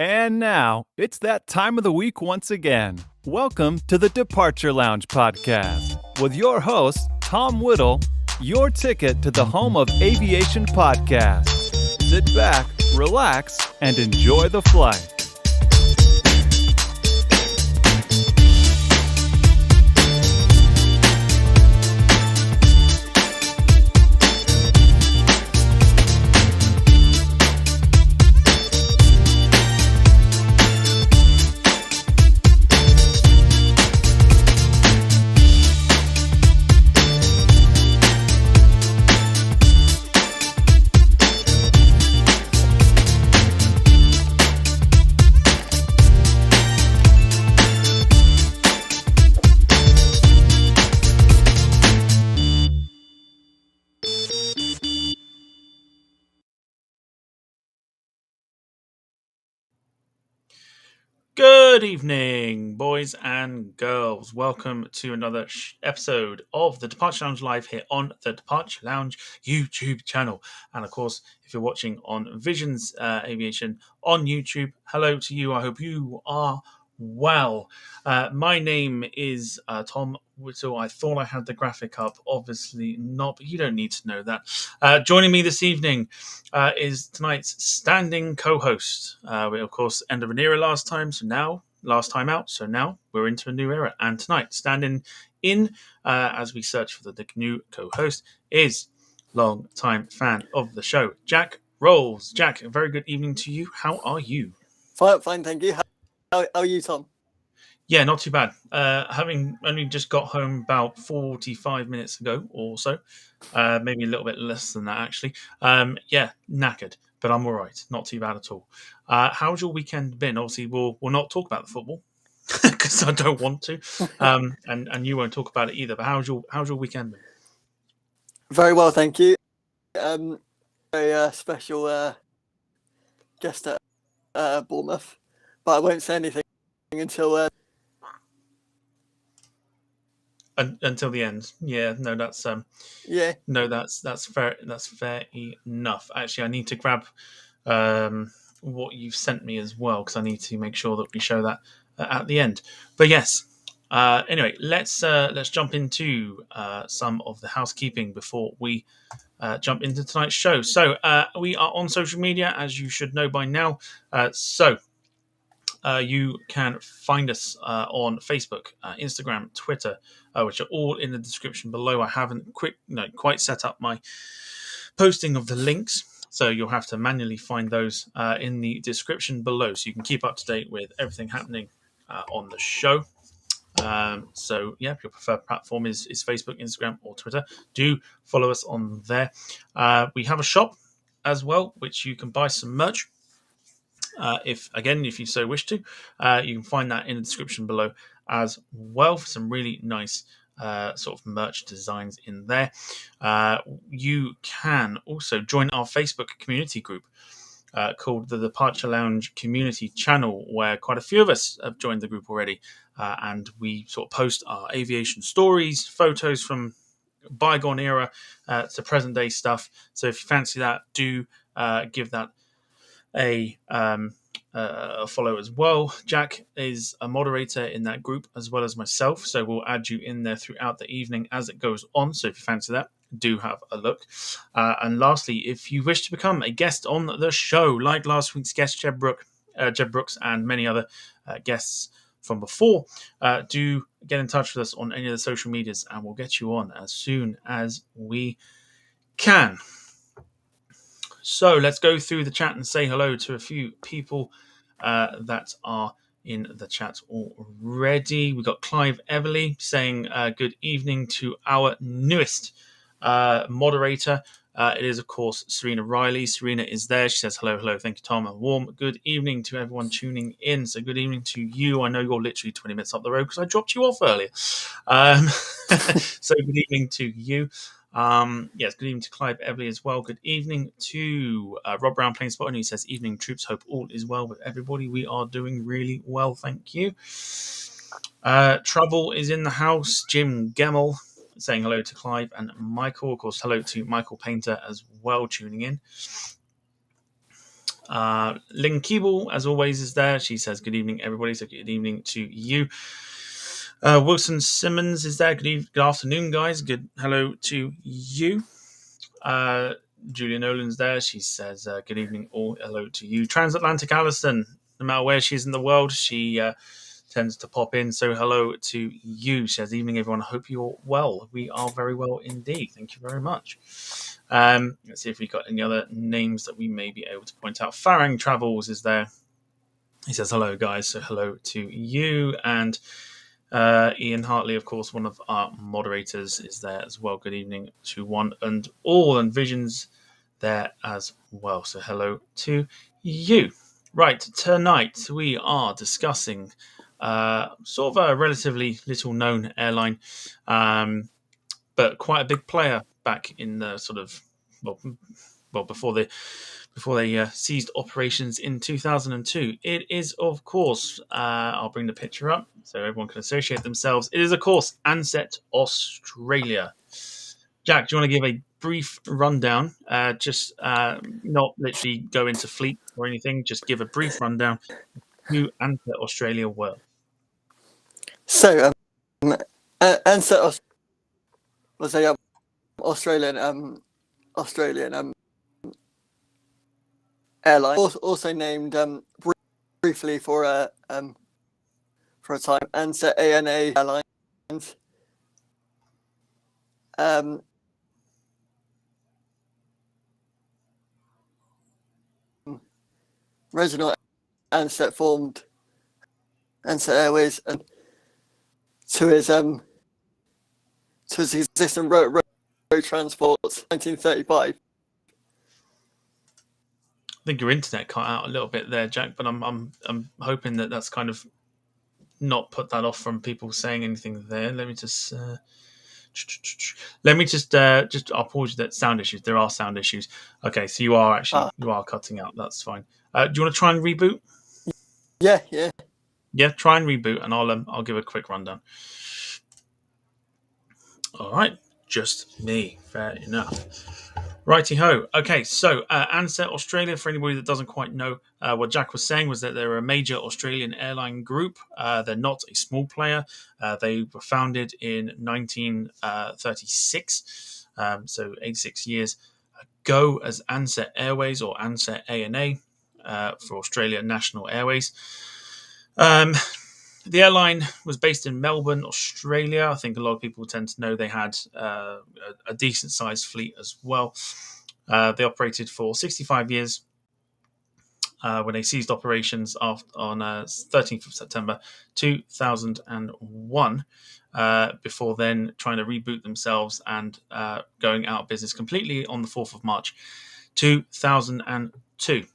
And now, it's that time of the week once again. Welcome to the Departure Lounge podcast with your host, Tom Whittle, your ticket to the home of aviation podcasts. Sit back, relax, and enjoy the flight. Good evening, boys and girls. Welcome to another episode of the Departure Lounge Live here on the Departure Lounge YouTube channel. And of course, if you're watching on Visions Aviation on YouTube, hello to you. I hope you are well. My name is Tom Whittle. I thought I had the graphic up. Obviously not, but you don't need to know that. Joining me this evening is tonight's standing co-host. We, of course, end of an era last time so now we're into a new era. And tonight, standing in as we search for the new co-host is long-time fan of the show, Jack Rolls. Jack, a very good evening to you. How are you? Fine, thank you. How are you, Tom? Yeah, not too bad. Having only just got home about 45 minutes ago or so, maybe a little bit less than that, actually. Yeah, knackered, but I'm all right. Not too bad at all. How's your weekend been? Obviously, we'll not talk about the football because I don't want to, and you won't talk about it either. But how's your weekend been? Very well, thank you. A special guest at Bournemouth, but I won't say anything until until the end. Yeah, no, that's no, that's fair. That's fair enough. Actually, I need to grab what you've sent me as well because I need to make sure that we show that at the end. But yes. Anyway, let's jump into some of the housekeeping before we jump into tonight's show. So we are on social media, as you should know by now. You can find us on Facebook, Instagram, Twitter, which are all in the description below. I haven't quite set up my posting of the links, so you'll have to manually find those in the description below, so you can keep up to date with everything happening on the show. So yeah, if your preferred platform is Facebook, Instagram, or Twitter, do follow us on there. We have a shop as well, which you can buy some merch. If you so wish to, you can find that in the description below as well for some really nice sort of merch designs in there. You can also join our Facebook community group called the Departure Lounge Community Channel, where quite a few of us have joined the group already, and we sort of post our aviation stories, photos from bygone era to present day stuff. So if you fancy that, do give that a follow as well. Jack is a moderator in that group as well as myself, so we'll add you in there throughout the evening as it goes on. So if you fancy that, do have a look. And lastly, if you wish to become a guest on the show, like last week's guest Jeb Brooks and many other guests from before, do get in touch with us on any of the social medias and we'll get you on as soon as we can. So let's go through the chat and say hello to a few people that are in the chat already. We've got Clive Everly saying good evening to our newest moderator. It is, of course, Serena Riley. Serena is there. She says hello. Thank you, Tom. A warm good evening to everyone tuning in. So good evening to you. I know you're literally 20 minutes up the road because I dropped you off earlier. So good evening to you. Yes, good evening to Clive Everly as well. Good evening to Rob Brown playing spot, and he says, evening troops, hope all is well with everybody. We are doing really well, thank you. Trouble is in the house. Jim Gemmell saying hello to Clive and Michael. Of course, hello to Michael Painter as well, tuning in. Lynn Keeble, as always, is there. She says, good evening, everybody. So good evening to you. Wilson Simmons is there. Good afternoon, guys. Good hello to you. Julia Nolan's there. She says, good evening, all. Hello to you. Transatlantic Alison, no matter where she is in the world, she tends to pop in. So hello to you. She says, evening, everyone. I hope you're well. We are very well indeed. Thank you very much. Let's see if we've got any other names that we may be able to point out. Farang Travels is there. He says, hello, guys. So hello to you. And Ian Hartley, of course, one of our moderators, is there as well. Good evening to one and all, and Vision's there as well. So hello to you. Right, tonight we are discussing sort of a relatively little known airline, but quite a big player back in the sort of well before they ceased operations in 2002. It is, of course, I'll bring the picture up so everyone can associate themselves. It is, of course, Ansett Australia. Jack, do you want to give a brief rundown? Just not literally go into fleet or anything. Just give a brief rundown who Ansett Australia were. So, Ansett was a Australian airline, also named briefly for a time Ansett ANA Airlines. Reginald Ansett formed Ansett Airways and to his existing road transports 1935. I think your internet cut out a little bit there, Jack, but I'm hoping that that's kind of not put that off from people saying anything there. Let me just I'll pause you that sound issues. There are sound issues. Okay, so you are cutting out. That's fine. Do you want to try and reboot? Yeah. Yeah, try and reboot, and I'll give a quick rundown. All right, just me. Fair enough. Righty ho. Okay, so Ansett Australia, for anybody that doesn't quite know, what Jack was saying was that they're a major Australian airline group. They're not a small player. They were founded in 1936, so 86 years ago, as Ansett Airways or Ansett ANA for Australia National Airways. The airline was based in Melbourne, Australia. I think a lot of people tend to know they had a decent-sized fleet as well. They operated for 65 years when they ceased operations on 13th of September 2001, before then trying to reboot themselves and going out of business completely on the 4th of March 2002.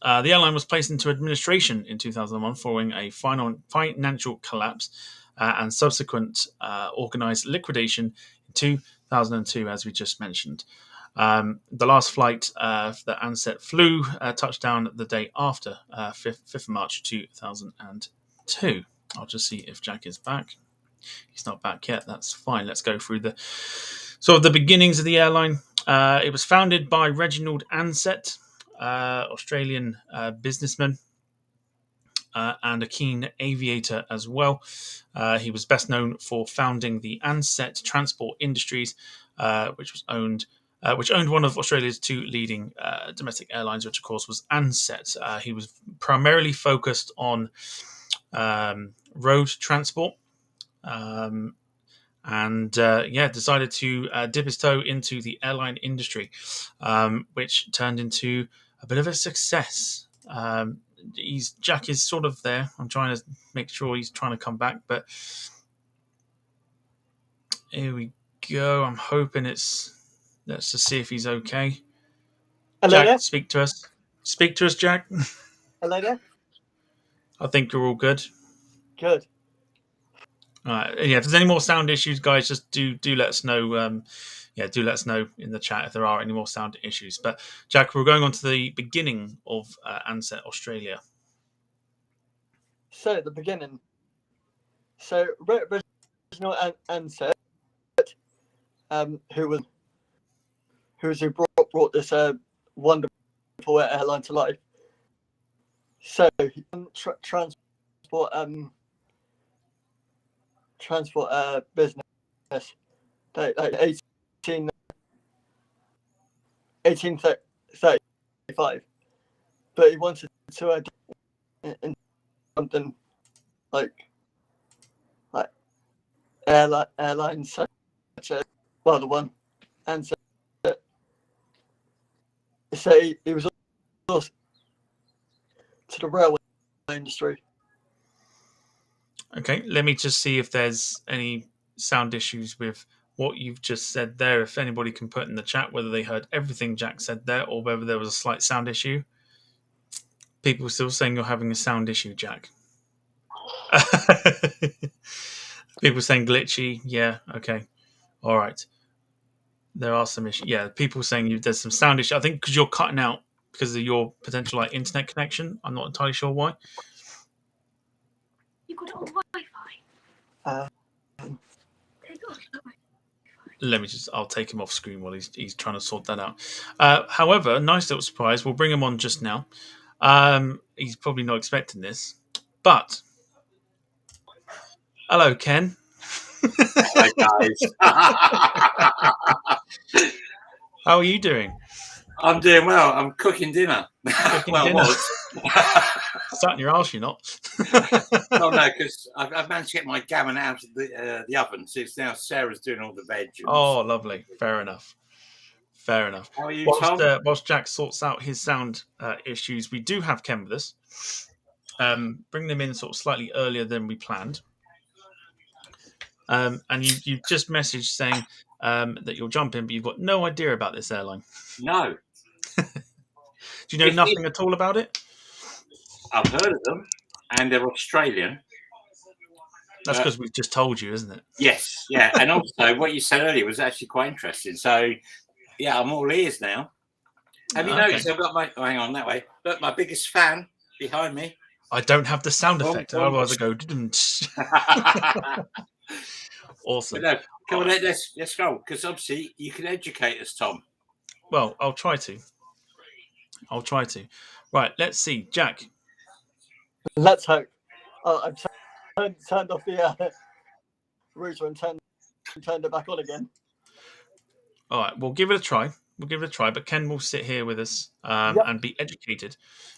The airline was placed into administration in 2001 following a financial collapse and subsequent organised liquidation in 2002, as we just mentioned. The last flight that Ansett flew touched down the day after, 5th of March 2002. I'll just see if Jack is back. He's not back yet. That's fine. Let's go through the beginnings of the airline. It was founded by Reginald Ansett, Australian businessman and a keen aviator as well. He was best known for founding the Ansett Transport Industries, which owned one of Australia's two leading domestic airlines, which of course was Ansett. He was primarily focused on road transport. Decided to dip his toe into the airline industry, which turned into a bit of a success. Jack is sort of there. I'm trying to make sure he's trying to come back, but here we go. I'm hoping let's just see if he's okay. Hello Jack, there. speak to us. Speak to us, Jack. Hello there. I think you're all good. Good. If there's any more sound issues, guys, just do let us know. Do let us know in the chat if there are any more sound issues. But Jack, we're going on to the beginning of Ansett Australia. So the beginning. So Reginald Ansett, who brought this wonderful Singapore airline to life. So he can transport business like 1835, but he wanted to in something like airlines such as the one, and so he was also to the railway industry. Okay, let me just see if there's any sound issues with what you've just said there. If anybody can put in the chat whether they heard everything Jack said there or whether there was a slight sound issue. People still saying you're having a sound issue, Jack. People saying glitchy. Yeah, okay. All right. There are some issues. Yeah, people saying there's some sound issue. I think because you're cutting out because of your potential internet connection. I'm not entirely sure why. You got it on Wi-Fi. Take it off Wi-Fi. I'll take him off screen while he's trying to sort that out. However, nice little surprise. We'll bring him on just now. He's probably not expecting this, but hello, Ken. Hi guys. How are you doing? I'm doing well. I'm cooking dinner. Cooking well, dinner? was. Starting your arse, you're not. Oh no, because I've managed to get my gammon out of the oven, so it's now Sarah's doing all the veg. Oh, lovely. Fair enough. Fair enough. How are you, Tom? Whilst Jack sorts out his sound issues, we do have Ken with us. Bring them in sort of slightly earlier than we planned. And you've just messaged saying that you'll jump in, but you've got no idea about this airline. No. Do you know nothing at all about it? I've heard of them, and they're Australian. That's because we've just told you, isn't it? Yes, yeah. And also, what you said earlier was actually quite interesting. So, yeah, I'm all ears now. Have you noticed I've got my... Oh, hang on, that way. Look, my biggest fan behind me. I don't have the sound effect. Otherwise I go... Awesome. But no, come on, let's go. Because obviously, you can educate us, Tom. Well, I'll try to. Right, let's see. Jack. Let's hope. I've turned off the router and turned it back on again. All right, we'll give it a try. But Ken will sit here with us and be educated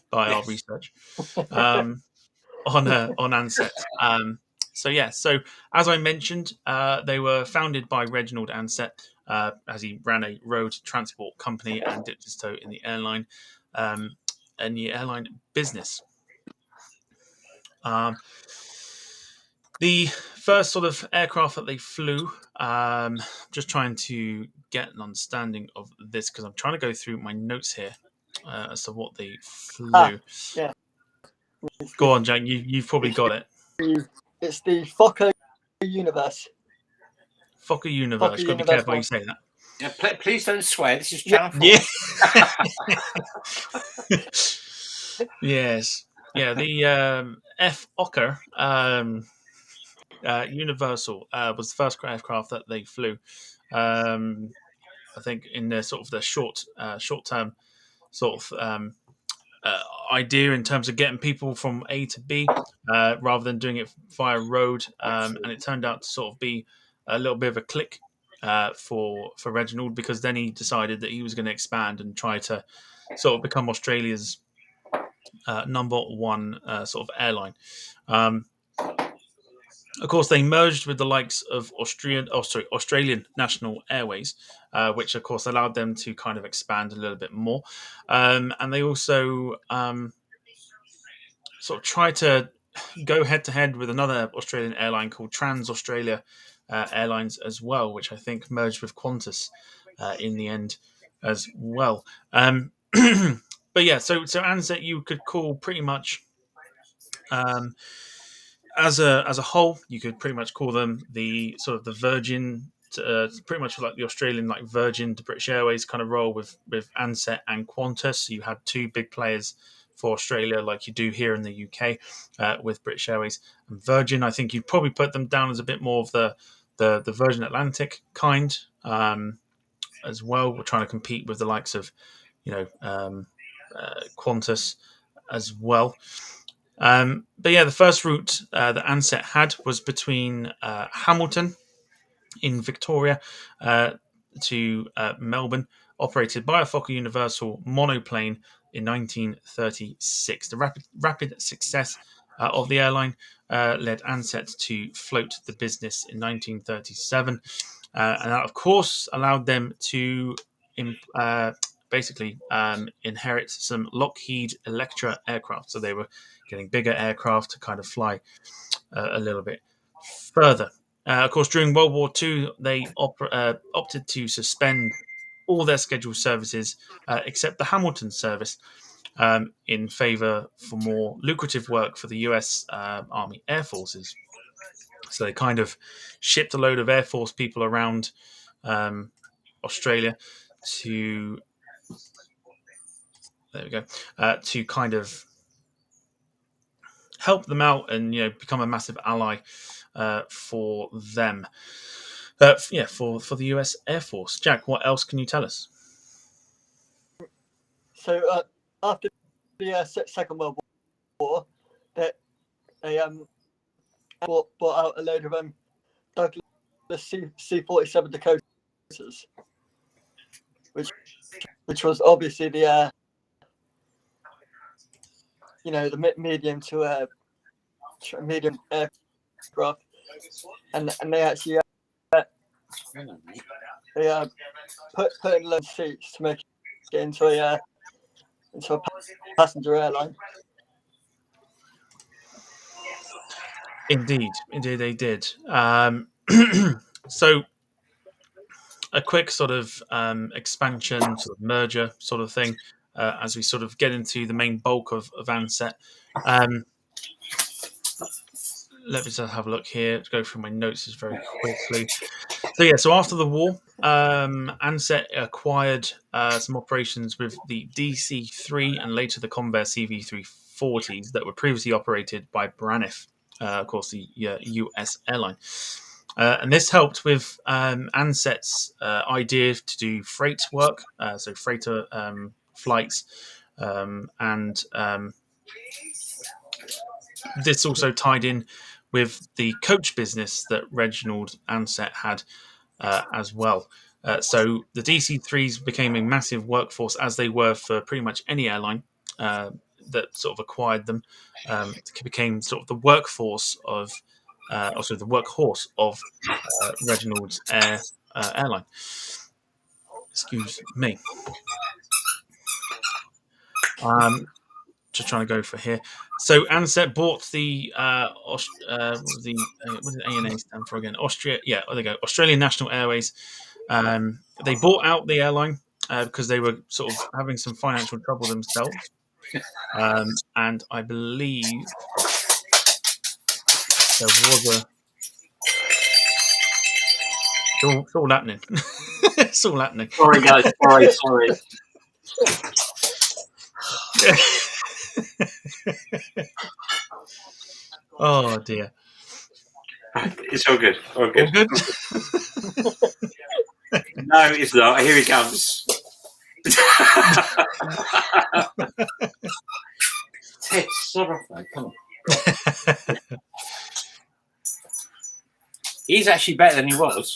by our research on Ansett. So as I mentioned, they were founded by Reginald Ansett as he ran a road transport company and dipped his toe in the airline business. The first sort of aircraft that they flew, just trying to get an understanding of this because I'm trying to go through my notes here as to what they flew. Yeah. Go on, Jack. You've probably got it. It's the Fokker Universe. Fokker Universe. Got to be careful how you say that. Yeah, please don't swear. This is Channel 4. Yeah. Yes. Yeah. The Fokker Universal was the first aircraft that they flew. I think in their sort of their short term sort of idea in terms of getting people from A to B rather than doing it via road, and it turned out to sort of be a little bit of a click for Reginald because then he decided that he was going to expand and try to sort of become Australia's number one sort of airline. Of course, they merged with the likes of Australian National Airways, which of course allowed them to kind of expand a little bit more. And they also sort of tried to go head to head with another Australian airline called Australia Airlines as well, which I think merged with Qantas in the end as well. But yeah, so Ansett you could call pretty much as a whole, you could pretty much call them the sort of the Virgin, pretty much like the Australian like Virgin to British Airways kind of role with Ansett and Qantas. So you had two big players for Australia, like you do here in the UK with British Airways and Virgin. I think you'd probably put them down as a bit more of the Virgin Atlantic kind as well. We're trying to compete with the likes of Qantas as well. But yeah, the first route that Ansett had was between Hamilton in Victoria to Melbourne, operated by a Fokker Universal monoplane in 1936. The rapid success of the airline led Ansett to float the business in 1937, and that, of course, allowed them to basically inherit some Lockheed Electra aircraft. So they were getting bigger aircraft to kind of fly a little bit further. Of course, during World War II, they opted to suspend all their scheduled services except the Hamilton service in favour for more lucrative work for the US Army Air Forces. So they kind of shipped a load of Air Force people around Australia to to kind of help them out and become a massive ally for them. For the US Air Force. Jack, what else can you tell us? So after the Second World War, they bought out a load of Douglas C-47 Dakotas, which was obviously the the medium to medium aircraft, and they actually put in low seats to make it into a passenger airline. Indeed they did. So a quick sort of expansion, sort of merger sort of thing, as we sort of get into the main bulk of Ansett. Let me just have a look here. Let's go through my notes just very quickly. So after the war, Ansett acquired some operations with the DC-3 and later the Convair CV-340s that were previously operated by Braniff, of course, the US airline. And this helped with Ansett's idea to do freight work, so freighter flights, and this also tied in with the coach business that Reginald Ansett had as well. So the DC-3s became a massive workforce, as they were for pretty much any airline that sort of acquired them. It became sort of the workforce of, also the workhorse of Reginald's airline. Excuse me. Just trying to go for here. So Ansett bought the what did ANA stand for again? Austria. Yeah, there they go. Australian National Airways. They bought out the airline because they were sort of having some financial trouble themselves. And I believe there was a. It's all happening. It's all happening. Sorry, guys. Sorry. Oh dear. It's all good. All good. All good? No, it's not. Here he comes. Ted, shut up, mate. Come on. He's actually better than he was.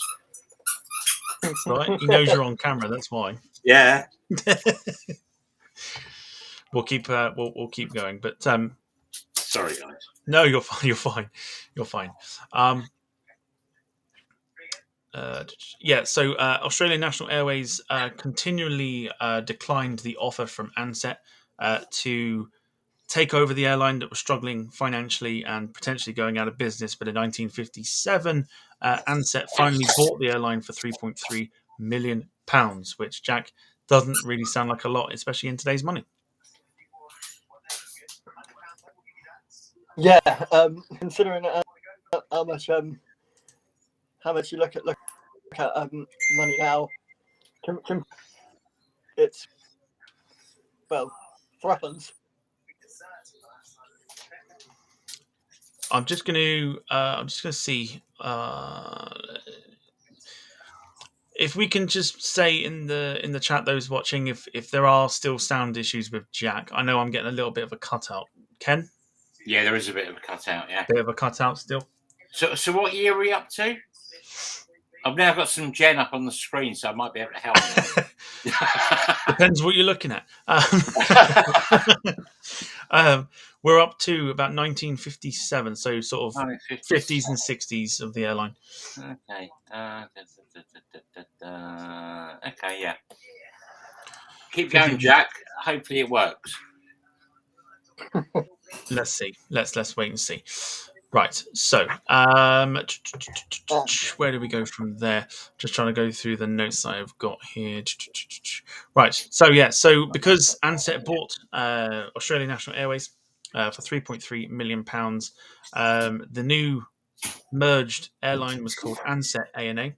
That's right. He knows you're on camera. That's why. Yeah. We'll keep going. But sorry, guys. No, you're fine. You're fine. So Australian National Airways continually declined the offer from Ansett to take over the airline that was struggling financially and potentially going out of business. But in 1957, Ansett finally bought the airline for £3.3 million, which, Jack, doesn't really sound like a lot, especially in today's money. Yeah, considering how much you look at money now, it's threepence. I'm just going to see. if we can just say in the chat, those watching, if there are still sound issues with Jack, I know I'm getting a little bit of a cutout. Ken, Yeah, there is a bit of a cutout. Yeah. bit of a cutout still. So what year are we up to? I've now got some Jen up on the screen, so I might be able to help. Depends what you're looking at. We're up to about 1957, so sort of 50s and 60s of the airline. Okay. Okay, yeah. Keep going, Jack. Hopefully it works. Let's see. Let's wait and see. Right. So, where do we go from there? Just trying to go through the notes that I've got here. Right. So yeah. So because Ansett bought Australian National Airways for £3.3 million, the new merged airline was called Ansett ANA,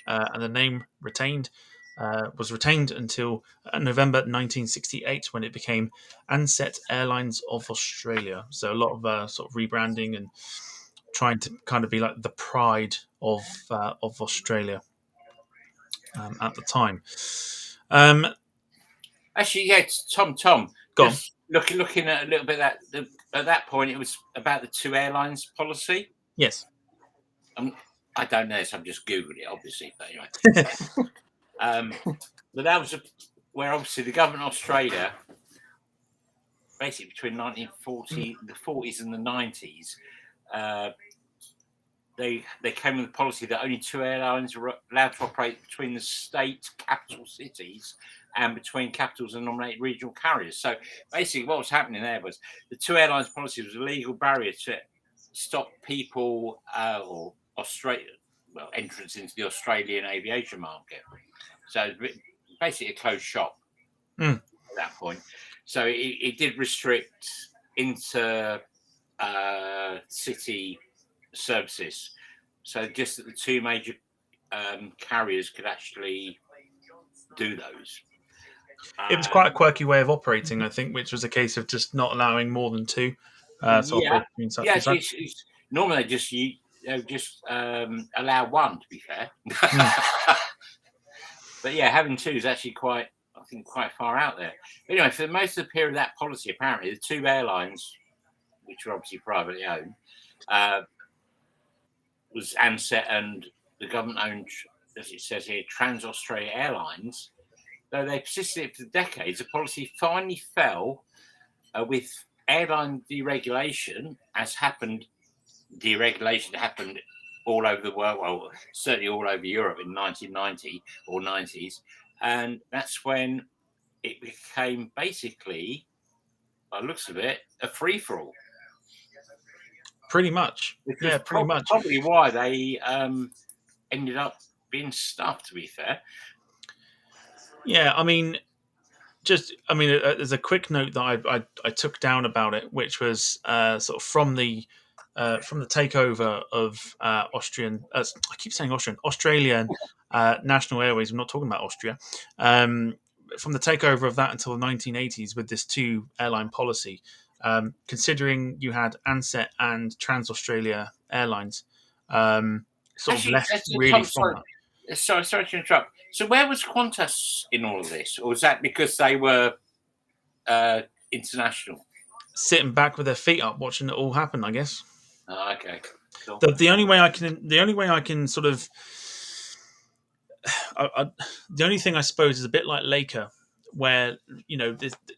and the name was retained until November 1968, when it became Ansett Airlines of Australia. So a lot of sort of rebranding and trying to kind of be like the pride of Australia at the time. Actually, yeah, Tom. Go on. Looking at a little bit at that point, it was about the two airlines policy. Yes. I don't know, so I'm just googling it, obviously. But anyway, but that was where obviously the government of Australia, basically between 1940, the 40s and the 90s, they came with a policy that only two airlines were allowed to operate between the state capital cities and between capitals and nominated regional carriers. So basically what was happening there was the two airlines policy was a legal barrier to stop people or entrance into the Australian aviation market. So basically a closed shop at that point. So it did restrict inter city services. So just that the two major carriers could actually do those. It was quite a quirky way of operating, I think, which was a case of just not allowing more than two. Normally they just allow one, to be fair. But yeah, having two is actually quite far out there. But anyway, for most of the period of that policy, apparently the two airlines, which were obviously privately owned, was Ansett and the government-owned, as it says here, Trans-Australia Airlines. Though they persisted for decades, the policy finally fell with airline deregulation, deregulation happened all over the world, well, certainly all over Europe in 1990 or 90s. And that's when it became basically, by the looks of it, a free-for-all. Pretty much. Because pretty much. Probably why they ended up being stuffed, to be fair. Yeah, there's a quick note that I took down about it, which was sort of from the takeover of Australian National Airways. I'm not talking about Austria. From the takeover of that until the 1980s, with this two airline policy, considering you had Ansett and Trans-Australia Airlines, sort of left really from that. Sorry to interrupt. So where was Qantas in all of this? Or was that because they were international? Sitting back with their feet up, watching it all happen, I guess. Oh, okay. Cool. The only way I can sort of, the only thing I suppose is a bit like Laker, where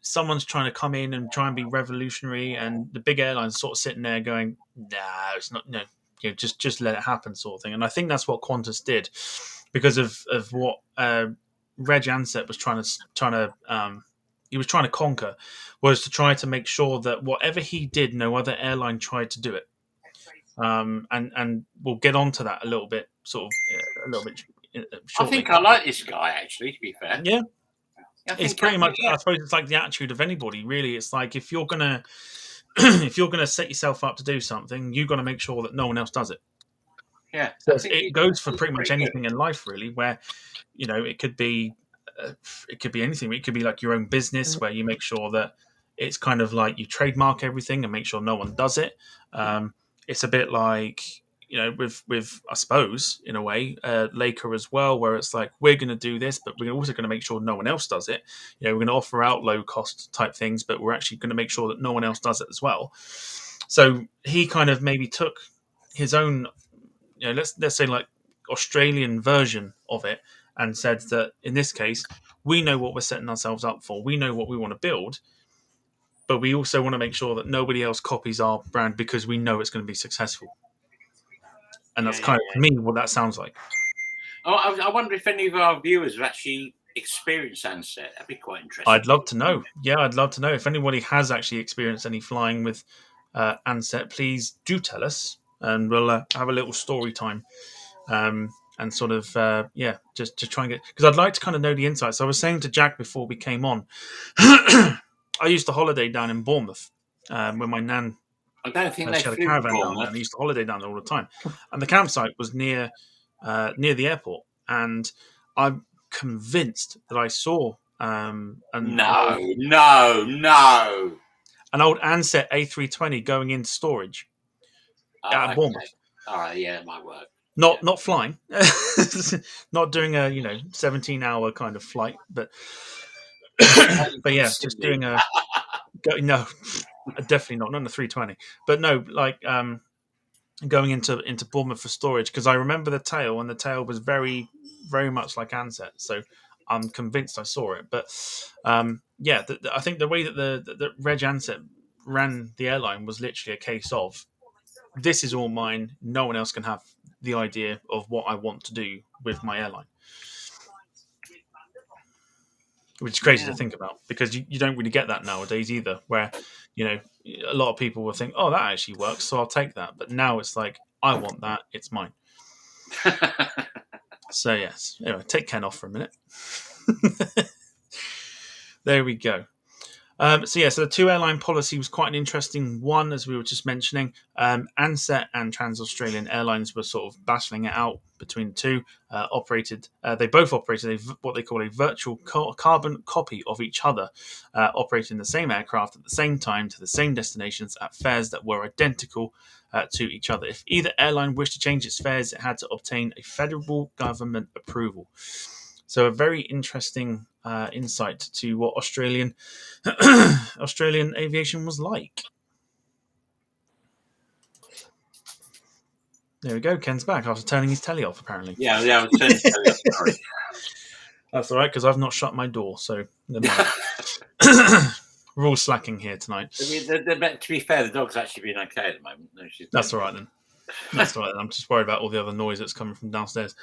someone's trying to come in and try and be revolutionary, and the big airlines sort of sitting there going, "Nah, it's not. No, just let it happen," sort of thing. And I think that's what Qantas did, because of what Reg Ansett was trying to conquer, was to try to make sure that whatever he did, no other airline tried to do it. And we'll get onto that a little bit shortly. I think I like this guy, actually, to be fair. Yeah. It's pretty much, I suppose it's like the attitude of anybody, really. It's like, if you're gonna set yourself up to do something, you've got to make sure that no one else does it. Yeah. So it goes for pretty much anything in life, really, where, it could be anything. It could be like your own business, where you make sure that it's kind of like you trademark everything and make sure no one does it. It's a bit like, with I suppose in a way Laker as well, where it's like we're going to do this, but we're also going to make sure no one else does it. We're going to offer out low cost type things, but we're actually going to make sure that no one else does it as well. So he kind of maybe took his own, let's say like Australian version of it, and said that in this case we know what we're setting ourselves up for. We know what we want to build, but we also want to make sure that nobody else copies our brand because we know it's going to be successful. And that's kind of, to me, what that sounds like. Oh, I wonder if any of our viewers have actually experienced Ansett. That'd be quite interesting. I'd love to know. Yeah, I'd love to know. If anybody has actually experienced any flying with Ansett, please do tell us. And we'll have a little story time. And sort of, just to try and get... Because I'd like to kind of know the insights. I was saying to Jack before we came on, I used to holiday down in Bournemouth when my nan... I don't think she had a caravan down there, and I used to holiday down there all the time. And the campsite was near the airport, and I'm convinced that I saw an old Ansett A320 going into storage at Bournemouth. All right, yeah, it might work. Not flying, not doing a 17-hour kind of flight, but yeah, just doing a no. Definitely not a 320, but no, like going into Bournemouth for storage, because I remember the tail, and the tail was very, very much like Ansett, so I'm convinced I saw it. But I think the way that the Reg Ansett ran the airline was literally a case of, this is all mine. No one else can have the idea of what I want to do with my airline. Which is crazy to think about, because you don't really get that nowadays either, where a lot of people will think, oh, that actually works, so I'll take that. But now it's like, I want that, it's mine. So yes, anyway, take Ken off for a minute. There we go. So the two airline policy was quite an interesting one, as we were just mentioning. Ansett and Trans-Australian Airlines were sort of battling it out between the two. They both operated what they call a virtual carbon copy of each other, operating the same aircraft at the same time to the same destinations at fares that were identical to each other. If either airline wished to change its fares, it had to obtain a federal government approval. So a very interesting insight to what Australian aviation was like. There we go. Ken's back after turning his telly off, apparently. Yeah, I was turning the telly off. Sorry. That's all right, because I've not shut my door, so never mind. We're all slacking here tonight. To be fair, the dog's actually been okay at the moment. No, that's all right then. That's all right. I'm just worried about all the other noise that's coming from downstairs.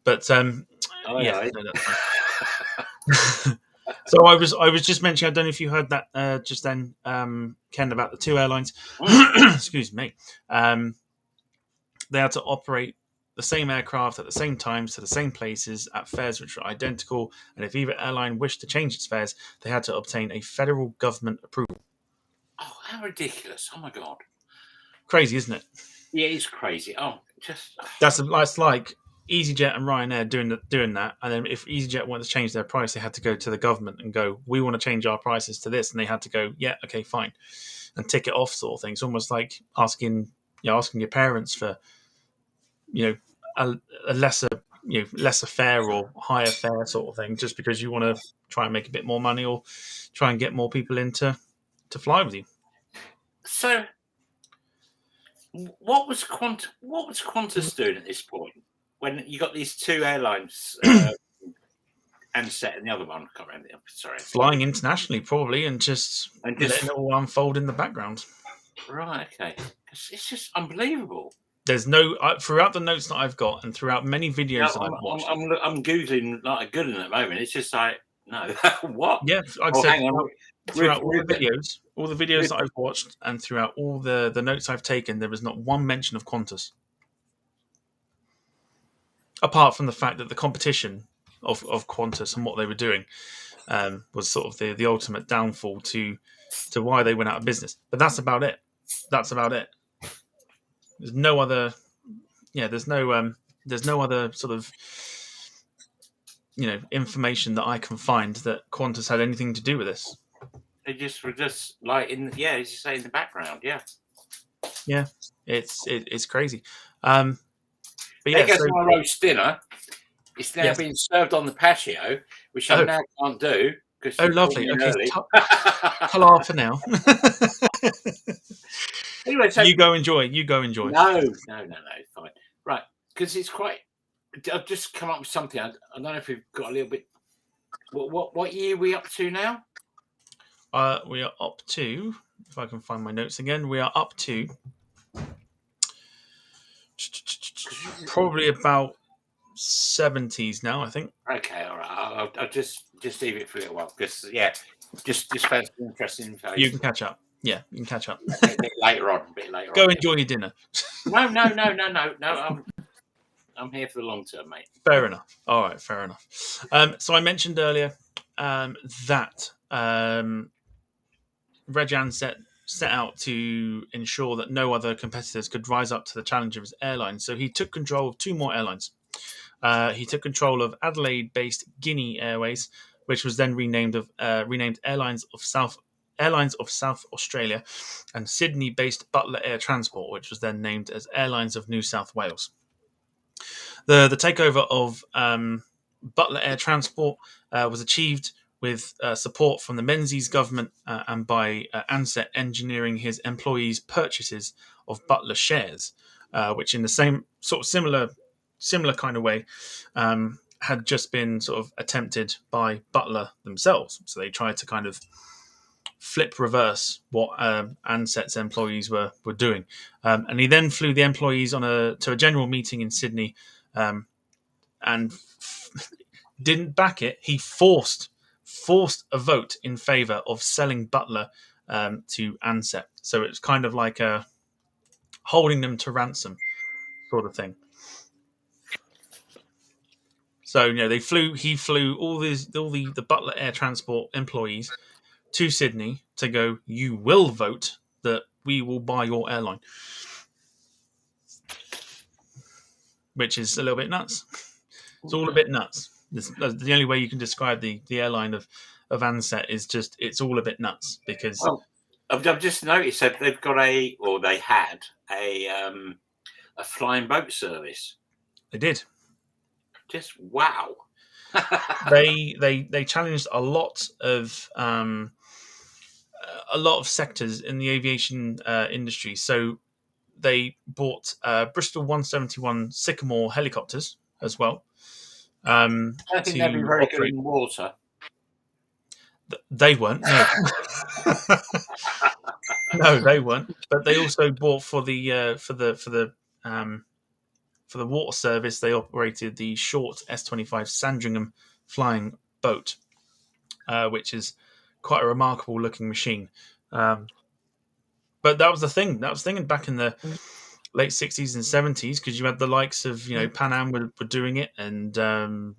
But No, that's fine. So I was just mentioning, I don't know if you heard that just then, Ken, about the two airlines. Excuse me. They had to operate the same aircraft at the same times to the same places at fares which were identical, and if either airline wished to change its fares, they had to obtain a federal government approval. Oh, how ridiculous! Oh my god, crazy, isn't it? Yeah, it's crazy. That's like EasyJet and Ryanair doing that, and then if EasyJet wanted to change their price, they had to go to the government and go, we want to change our prices to this, and they had to go, yeah, okay, fine, and tick it off, sort of thing. It's almost like asking your parents for a lesser fare or higher fare sort of thing, just because you want to try and make a bit more money or try and get more people to fly with you. So what was Qantas doing at this point when you got these two airlines, Ansett and the other one? I can't remember. Sorry, flying internationally probably, and just letting it all unfold in the background. Right. Okay. It's just unbelievable. There's no throughout the notes that I've got, and throughout many videos that I've watched. I'm googling like a good one at the moment. It's just like, no, what? Yeah, I'd say throughout all the videos that I've watched, and throughout all the notes I've taken, there was not one mention of Qantas. Apart from the fact that the competition of Qantas and what they were doing was sort of the ultimate downfall to why they went out of business. But that's about it. There's no other. Yeah, there's no other sort of information that I can find that Qantas had anything to do with this. They just were just like as you say, in the background. Yeah. Yeah, it's crazy. But There yeah, goes so my roast dinner. It's now Yes. being served on the patio, which I Oh. now can't do because oh, you called lovely. me in Okay, early. halal for now. Anyway, so You go enjoy. no, fine, right? Because it's quite. I've just come up with something. I don't know if we've got a little bit. What year are we up to now? We are up to, if I can find my notes again, we are up to probably about 70s now, I think. Okay, all right. I'll just leave it for a little while because just found some interesting info. You can catch up. Yeah, you can catch up. A bit later on. Go enjoy your dinner. No. I'm here for the long term, mate. Fair enough. All right, fair enough. So I mentioned earlier that Reg Ansett set out to ensure that no other competitors could rise up to the challenge of his airline. So he took control of 2 more airlines. He took control of Adelaide-based Guinea Airways, which was then renamed Airlines of South Australia, and Sydney-based Butler Air Transport, which was then named as Airlines of New South Wales. The takeover of Butler Air Transport was achieved with support from the Menzies government and by Ansett engineering his employees' purchases of Butler shares, which in the same sort of similar kind of way had just been sort of attempted by Butler themselves. So they tried to kind of reverse what Ansett's employees were doing. And he then flew the employees to a general meeting in Sydney and didn't back it. He forced a vote in favour of selling Butler to Ansett. So it's kind of like holding them to ransom sort of thing. So he flew all the Butler Air Transport employees to Sydney to go, you will vote that we will buy your airline, which is a little bit nuts. It's all a bit nuts. The only way you can describe the airline of Ansett is just it's all a bit nuts because. Well, I've just noticed that they had a flying boat service. They did. Just wow. They challenged a lot of sectors in the aviation industry. So they bought Bristol 171 Sycamore helicopters as well. I don't think they'd be very good in water. They weren't. No, no, they weren't. But they also bought for the water service. They operated the short S-25 Sandringham flying boat, which is quite a remarkable looking machine. But that was the thing. That was the thing back in the late 60s and 70s, because you had the likes of Pan Am were doing it, and I'm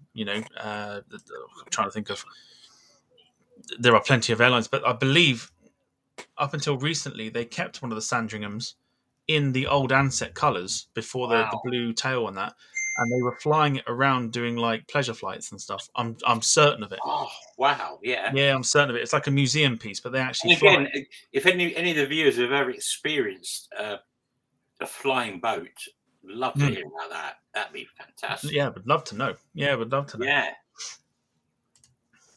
trying to think of. There are plenty of airlines, but I believe up until recently they kept one of the Sandringhams in the old Ansett colours before the blue tail and that, and they were flying it around doing like pleasure flights and stuff. I'm certain of it. Oh wow, yeah. Yeah, I'm certain of it. It's like a museum piece, but they actually and again, fly. If any of the viewers have ever experienced a flying boat, love to hear about that. That'd be fantastic. Yeah, would love to know. Yeah, Yeah.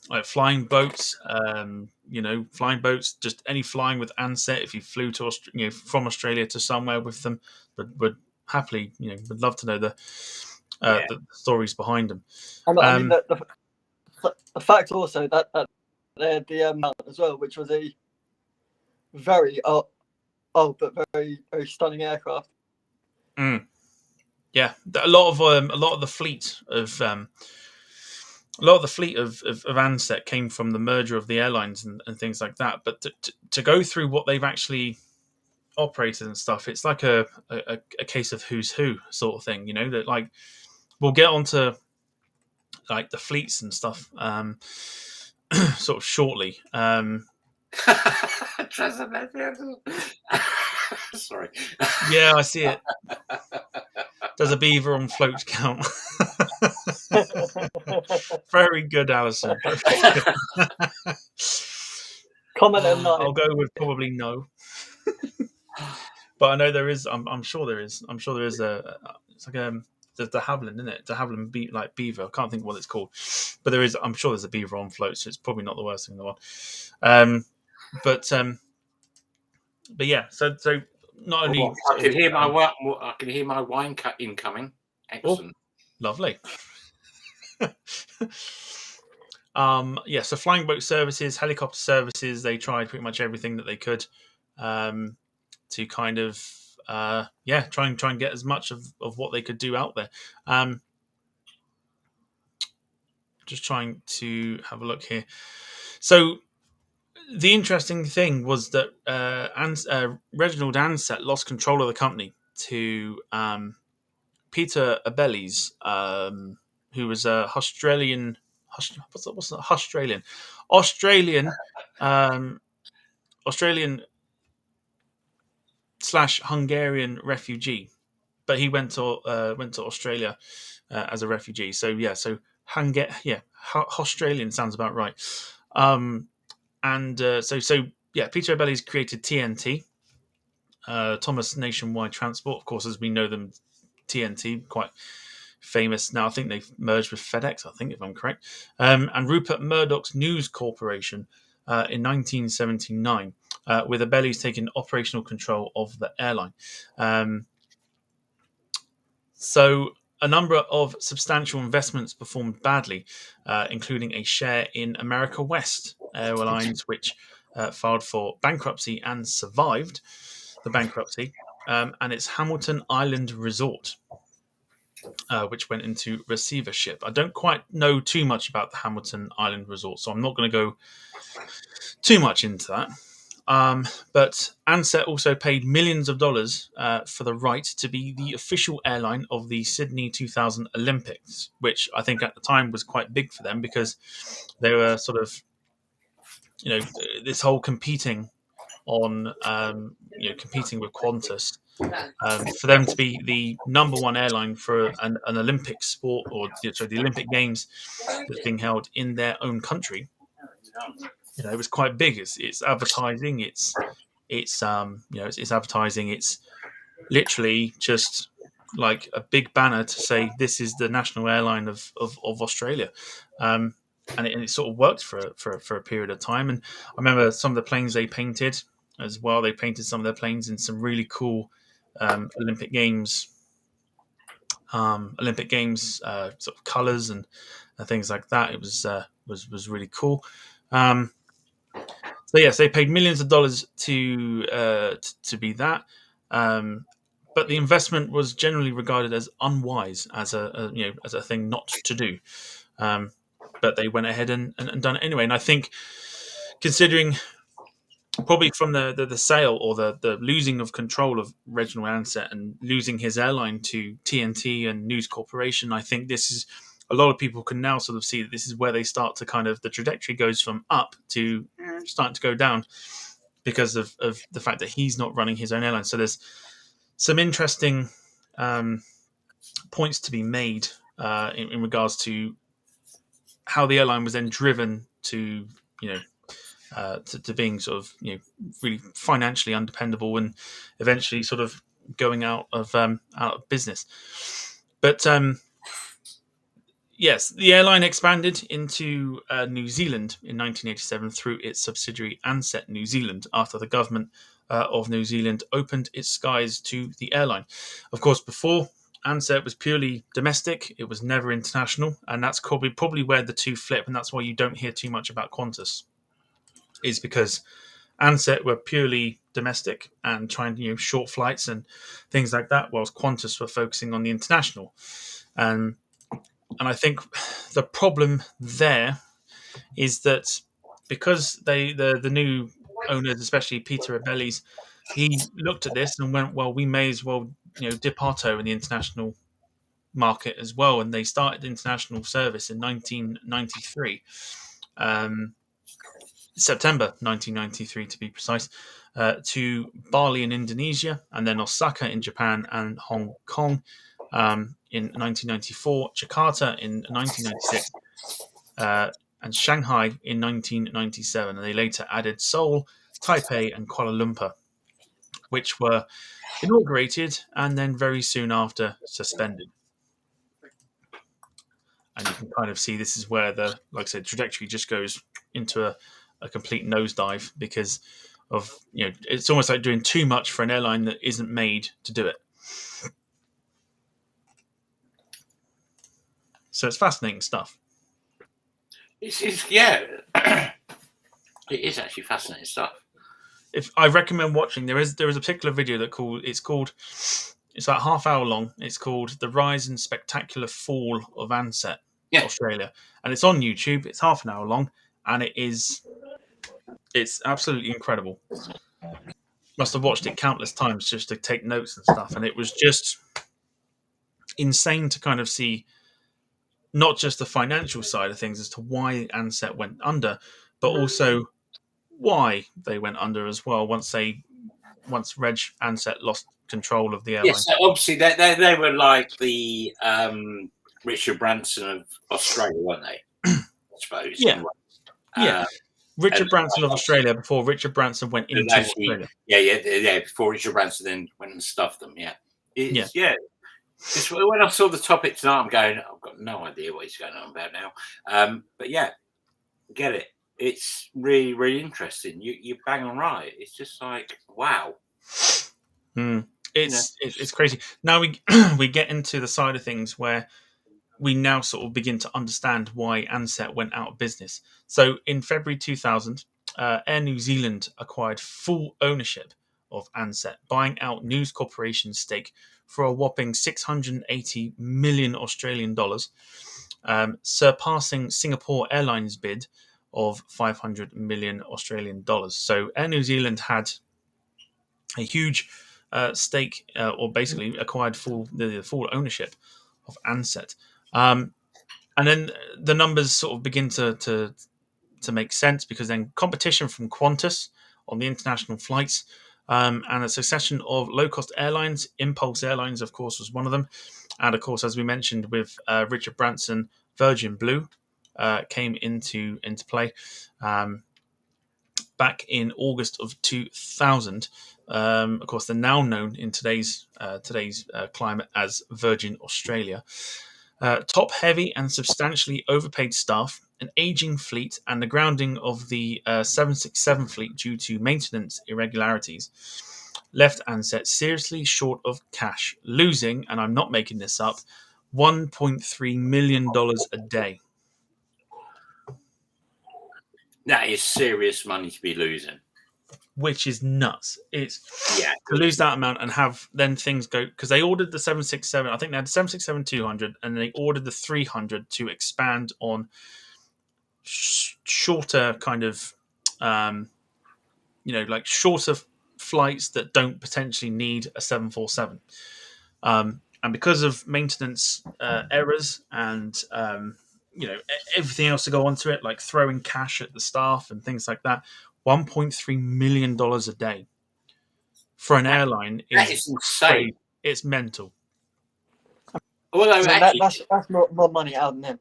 Like flying boats, flying boats, just any flying with Ansett. If you flew to from Australia to somewhere with them, would happily, would love to know the stories behind them. I mean, the fact also that they had the mount as well, which was a very but very very stunning aircraft. Yeah, a lot of the fleet of. A lot of the fleet of Ansett came from the merger of the airlines and things like that. But to go through what they've actually operated and stuff, it's like a case of who's who sort of thing, that like we'll get onto like the fleets and stuff sort of shortly. Sorry. Yeah, I see it. Does a beaver on floats count? Very good, Alison. Comment at 9. I'll go with probably no. But I know there is. I'm sure there is. I'm sure there is a. It's like the de Havilland, isn't it? De Havilland like beaver. I can't think of what it's called, but there is. I'm sure there's a beaver on float, so it's probably not the worst thing in the world. But yeah. So not only I can hear my wine cut incoming. Excellent. Lovely. Yeah, so flying boat services, helicopter services, they tried pretty much everything that they could to kind of try and get as much of what they could do out there. Just trying to have a look here. So the interesting thing was that Reginald Ansett lost control of the company to Peter Abelles, who was a Australian / Hungarian refugee, but he went to Australia as a refugee. So Australian sounds about right. Peter Abelles created TNT, Thomas Nationwide Transport, of course, as we know them. TNT, quite famous now. I think they've merged with FedEx, I think, if I'm correct. And Rupert Murdoch's News Corporation in 1979, with Abelles taking operational control of the airline. So a number of substantial investments performed badly, including a share in America West Airlines, which filed for bankruptcy and survived the bankruptcy, and its Hamilton Island Resort, which went into receivership. I don't quite know too much about the Hamilton Island Resort, so I'm not going to go too much into that. But Ansett also paid millions of dollars for the right to be the official airline of the Sydney 2000 Olympics, which I think at the time was quite big for them because they were sort of, this whole competing on, competing with Qantas. For them to be the number one airline for an Olympic sport, or the Olympic Games that's being held in their own country, it was quite big. It's advertising. It's advertising. It's literally just like a big banner to say this is the national airline of Australia, and it sort of worked for a period of time. And I remember some of the planes they painted as well. They painted some of their planes in some really cool Olympic Games sort of colours and things like that. It was really cool. So yes, they paid millions of dollars to be that, but the investment was generally regarded as unwise, as a thing not to do. But they went ahead and done it anyway. And I think, considering probably from the sale or the losing of control of Reginald Ansett and losing his airline to TNT and News Corporation, I think this is, a lot of people can now sort of see that this is where they start to kind of, the trajectory goes from up to starting to go down because of the fact that he's not running his own airline. So there's some interesting points to be made in regards to how the airline was then driven to, to being sort of, really financially undependable and eventually sort of going out of business. But yes, the airline expanded into New Zealand in 1987 through its subsidiary Ansett New Zealand after the government of New Zealand opened its skies to the airline. Of course, before, Ansett was purely domestic. It was never international, and that's probably where the two flip, and that's why you don't hear too much about Qantas, is because Ansett were purely domestic and trying, short flights and things like that, whilst Qantas were focusing on the international. And I think the problem there is that because the new owners, especially Peter Abelles, he looked at this and went, well, we may as well dip our toe in the international market as well, and they started international service in 1993, September 1993 to be precise, to Bali in Indonesia, and then Osaka in Japan and Hong Kong in 1994, Jakarta in 1996, and Shanghai in 1997, and they later added Seoul, Taipei, and Kuala Lumpur, which were inaugurated and then very soon after suspended. And you can kind of see this is where the, like I said, trajectory just goes into a complete nosedive because of, it's almost like doing too much for an airline that isn't made to do it. So it's fascinating stuff. Yeah, it is actually fascinating stuff. If I recommend watching, there is a particular video it's about half hour long. It's called "The Rise and Spectacular Fall of Ansett Australia," and it's on YouTube. It's half an hour long, and it's absolutely incredible. Must have watched it countless times just to take notes and stuff, and it was just insane to kind of see not just the financial side of things as to why Ansett went under, but also why they went under as well once Reg Ansett lost control of the airline. Yes, so obviously they were like the Richard Branson of Australia, weren't they? I suppose. Yeah. Richard Branson of Australia before Richard Branson went into Australia. Yeah. Before Richard Branson then went and stuffed them. Yeah. It's, when I saw the topic tonight, I'm going, I've got no idea what he's going on about now. But yeah, get it. It's really, really interesting. You bang on right. It's just like, wow. It's crazy. Now we get into the side of things where we now sort of begin to understand why Ansett went out of business. So in February 2000, Air New Zealand acquired full ownership of Ansett, buying out News Corporation's stake for a whopping 680 million Australian dollars, surpassing Singapore Airlines' bid of 500 million Australian dollars. So Air New Zealand had a huge stake, or basically acquired the full ownership of Ansett. And then the numbers sort of begin to make sense because then competition from Qantas on the international flights, and a succession of low-cost airlines. Impulse Airlines, of course, was one of them. And, of course, as we mentioned with Richard Branson, Virgin Blue came into play back in August of 2000. Of course, they're now known in today's climate as Virgin Australia. Top-heavy and substantially overpaid staff, an aging fleet, and the grounding of the 767 fleet due to maintenance irregularities left Ansett seriously short of cash, losing, and I'm not making this up, $1.3 million a day. That is serious money to be losing. Which is nuts. It's to lose that amount and have then things go, because they ordered the 767. I think they had the 767-200, and they ordered the 300 to expand on shorter kind of, like shorter flights that don't potentially need a 747. And because of maintenance errors and everything else to go onto it, like throwing cash at the staff and things like that, $1.3 million a day for an airline is insane. Crazy. It's mental. Well, so actually, that's more money out than them.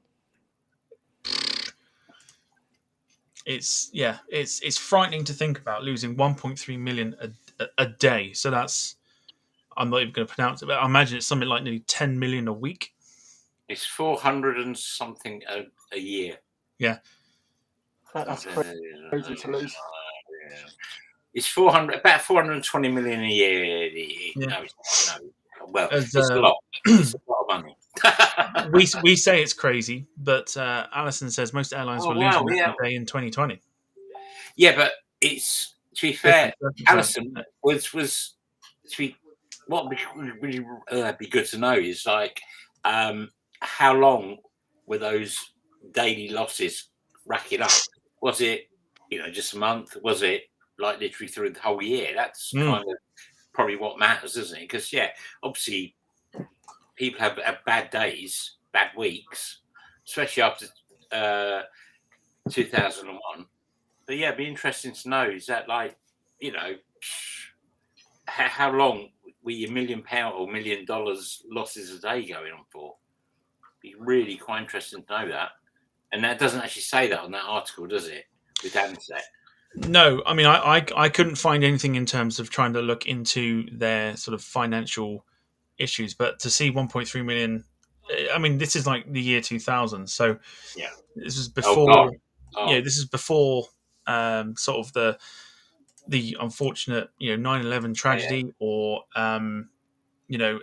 It's frightening to think about losing 1.3 million a day. So that's, I'm not even going to pronounce it, but I imagine it's something like nearly 10 million a week. It's 400 and something a year. Yeah. That's crazy to lose. It's about 420 million a year. Yeah. No. Well, it's a lot. It's a lot of money. we say it's crazy, but Alison says most airlines were losing that day in 2020. Yeah, but it's, to be fair, Alison was to be, what would really be good to know is like how long were those daily losses racking up? Was it just a month? Was it like literally through the whole year? That's kind of probably what matters, isn't it? Because obviously people have bad days, bad weeks, especially after 2001. But it'd be interesting to know, is that like, how long were your £1 million or $1 million losses a day going on for? Be really quite interesting to know that. And that doesn't actually say that on that article, does it? With Ansett. No, I mean, I couldn't find anything in terms of trying to look into their sort of financial issues, but to see 1.3 million, I mean, this is like the year 2000, so Yeah. this is Oh before, God. Oh, this is before sort of the unfortunate 9/11 yeah. tragedy, or you know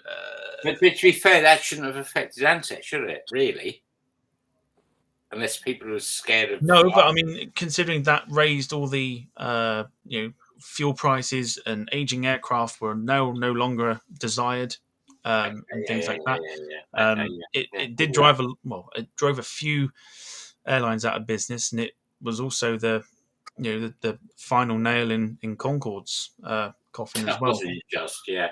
But to be fair, that shouldn't have affected Ansett, should it? Really, unless people were scared of. no, but I mean, considering that raised all the fuel prices, and aging aircraft were no longer desired, Okay, and yeah, things yeah, like yeah, that. yeah, yeah. Okay, It, yeah, it yeah. did drive it drove a few airlines out of business, and it was also the final nail in Concorde's coffin as That well. wasn't it just, yeah.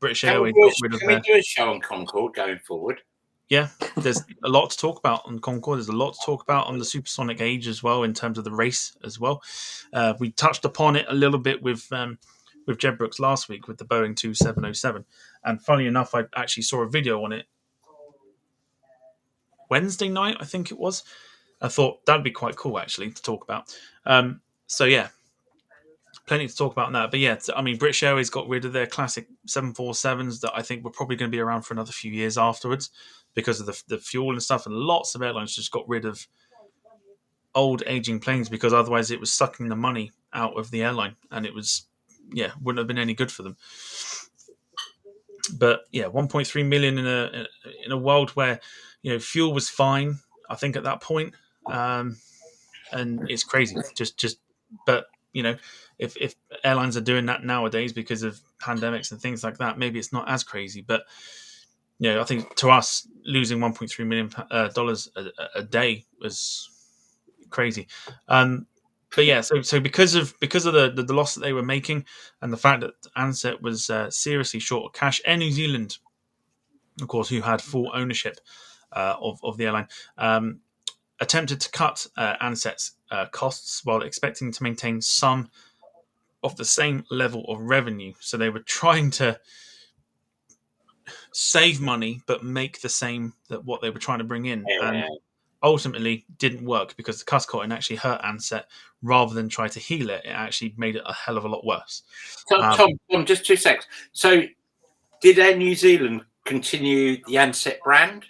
British Can we Airways do got rid of can we their. do a show on Concorde going forward? Yeah, there's a lot to talk about on Concorde. There's a lot to talk about on the supersonic age as well, in terms of the race as well. We touched upon it a little bit with Jed Brooks last week with the Boeing 2707, and funny enough, I actually saw a video on it Wednesday night, I think it was. I thought that'd be quite cool actually to talk about. So yeah, plenty to talk about on that. But yeah, I mean, British Airways got rid of their classic 747s that I think were probably going to be around for another few years afterwards because of the fuel and stuff. And lots of airlines just got rid of old aging planes because otherwise it was sucking the money out of the airline, and it was wouldn't have been any good for them. But yeah, 1.3 million in a world where fuel was fine, I think at that point, and it's crazy. Just but if airlines are doing that nowadays because of pandemics and things like that, maybe it's not as crazy. But I think to us, losing 1.3 million dollars a day was crazy. But yeah, so because of the loss that they were making, and the fact that Ansett was seriously short of cash, Air New Zealand, of course, who had full ownership of the airline, attempted to cut Ansett's costs while expecting to maintain some of the same level of revenue. So they were trying to save money but make the same that what they were trying to bring in, and Yeah. ultimately didn't work because the cost cutting actually hurt Ansett rather than try to heal it. It actually made it a hell of a lot worse. Tom, just 2 seconds. So, did Air New Zealand continue the Ansett brand,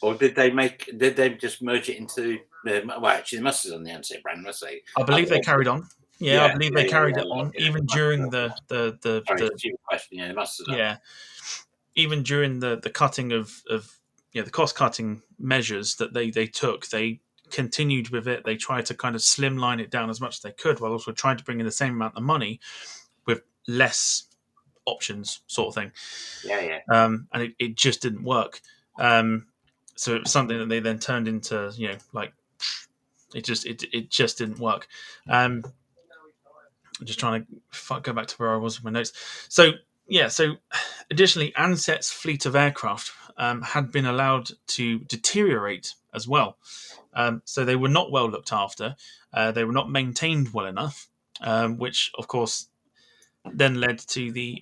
or did they just merge it into? Well, actually, they must have done the Ansett brand, must they? I believe they carried on. Yeah, I believe they carried it on even during the Sorry, stupid question. Yeah, they must have done. yeah, even during the cutting of the cost cutting measures that they took. They continued with it. They tried to kind of slimline it down as much as they could, while also trying to bring in the same amount of money with less options, sort of thing. Yeah. And it just didn't work. So it was something that they then turned into, like it just didn't work. I'm just trying to go back to where I was with my notes. So additionally, Ansett's fleet of aircraft had been allowed to deteriorate as well. So they were not well looked after. They were not maintained well enough, which of course then led to the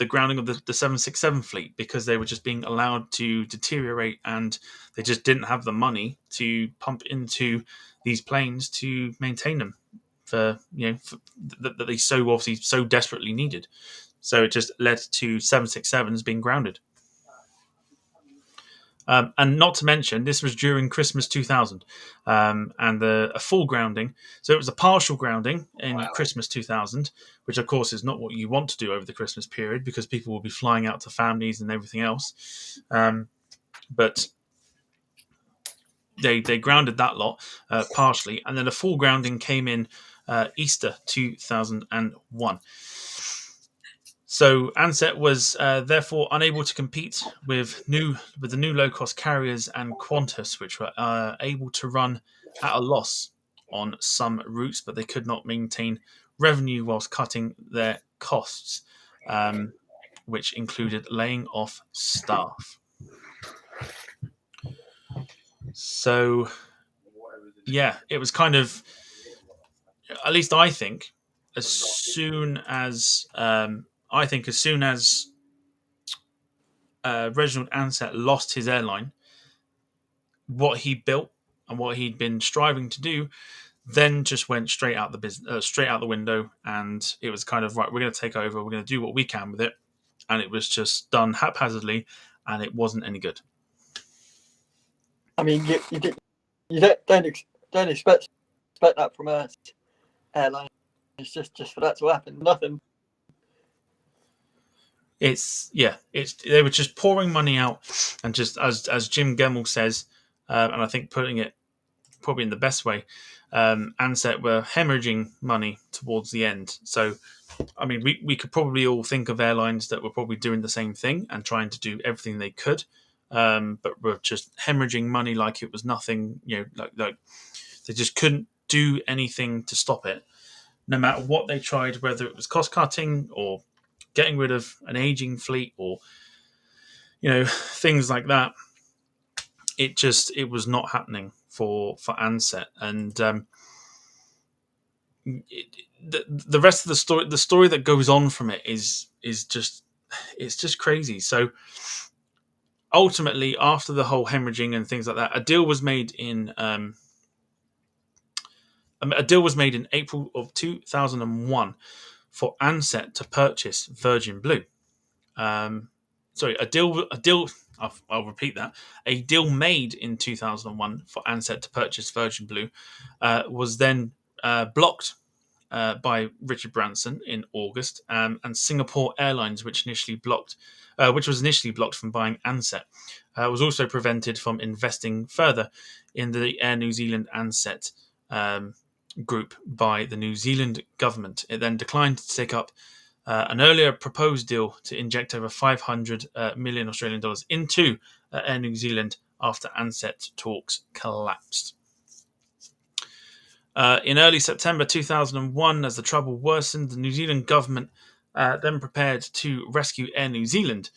grounding of the 767 fleet, because they were just being allowed to deteriorate, and they just didn't have the money to pump into these planes to maintain them that they so obviously so desperately needed. So it just led to 767s being grounded. And not to mention, this was during Christmas 2000, and a full grounding. So it was a partial grounding in Christmas 2000, which of course is not what you want to do over the Christmas period, because people will be flying out to families and everything else. But they grounded that lot partially, and then a full grounding came in Easter 2001. So Ansett was therefore unable to compete with the new low-cost carriers and Qantas, which were able to run at a loss on some routes, but they could not maintain revenue whilst cutting their costs, which included laying off staff. So, yeah, it was kind of, at least I think, as soon as Reginald Ansett lost his airline, what he built and what he'd been striving to do then just went straight out straight out the window, and it was kind of right. We're going to take over. We're going to do what we can with it, and it was just done haphazardly, and it wasn't any good. I mean, you don't expect that from a airline. It's just for that to happen. Nothing. They were just pouring money out, and just as Jim Gemmell says, and I think putting it probably in the best way, Ansett were hemorrhaging money towards the end. So, I mean, we could probably all think of airlines that were probably doing the same thing and trying to do everything they could, but were just hemorrhaging money like it was nothing. Like they just couldn't do anything to stop it, no matter what they tried, whether it was cost cutting or getting rid of an aging fleet or things like that. It was not happening for Ansett, and the rest of the story that goes on from it is just crazy. So ultimately, after the whole hemorrhaging and things like that, a deal was made in April of 2001 for Ansett to purchase Virgin Blue. A deal. I'll repeat that. A deal made in 2001 for Ansett to purchase Virgin Blue was then blocked by Richard Branson in August, and Singapore Airlines, which was initially blocked from buying Ansett, was also prevented from investing further in the Air New Zealand Ansett group by the New Zealand government. It then declined to take up an earlier proposed deal to inject over 500 million Australian dollars into Air New Zealand after Ansett talks collapsed. In early September 2001, as the trouble worsened, the New Zealand government then prepared to rescue Air New Zealand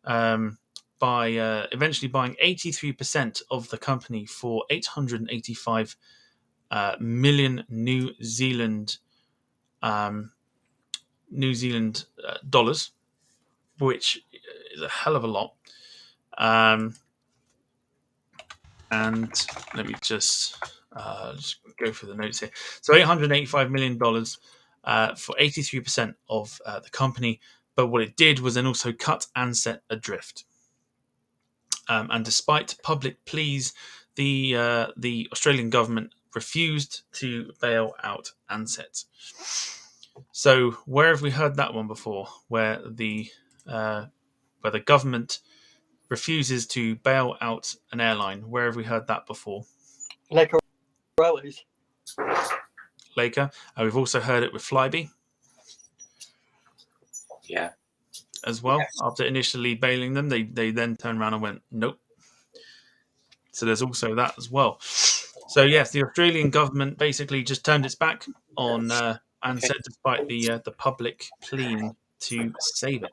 by eventually buying 83% of the company for 885 million New Zealand dollars, which is a hell of a lot. And let me just go through the notes here. So $885 million for 83% of the company. But what it did was then also cut Ansett adrift. And despite public pleas, the Australian government refused to bail out Ansett. So where have we heard that one before? Where the government refuses to bail out an airline? Where have we heard that before? Laker Railways. Laker. And we've also heard it with Flybe. Yeah. As well. Yes. After initially bailing them, they then turned around and went, nope. So there's also that as well. So yes, the Australian government basically just turned its back on Ansett despite the public pleading to save it.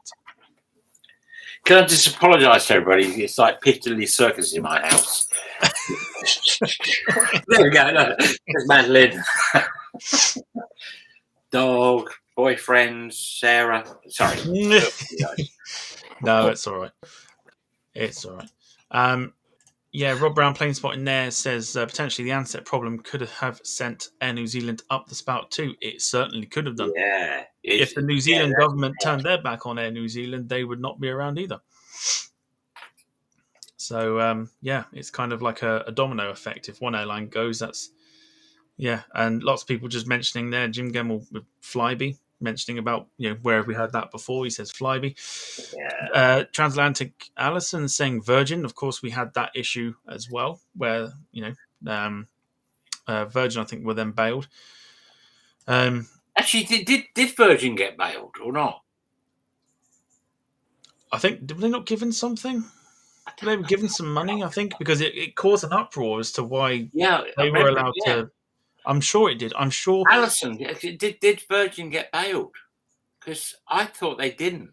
Can I just apologise to everybody? It's like Piccadilly Circus in my house. There we go. No, there's Madeline. Dog, boyfriend, Sarah. Sorry. No, it's all right. It's all right. Rob Brown, Plain Spot in there, says potentially the Ansett problem could have sent Air New Zealand up the spout too. It certainly could have done. Yeah. If the New Zealand government turned their back on Air New Zealand, they would not be around either. So, it's kind of like a domino effect. If one airline goes, that's... Yeah, and lots of people just mentioning there, Jim Gemmell with Flybe, mentioning about, where have we heard that before? He says Flybe. Yeah. Transatlantic Allison saying Virgin. Of course, we had that issue as well, where, Virgin, I think, were then bailed. Actually, did Virgin get bailed or not? I think, were they not given something? They were given some money, I think, because it caused an uproar as to why they were allowed to... I'm sure it did. I'm sure... Alison, did Virgin get bailed? Because I thought they didn't.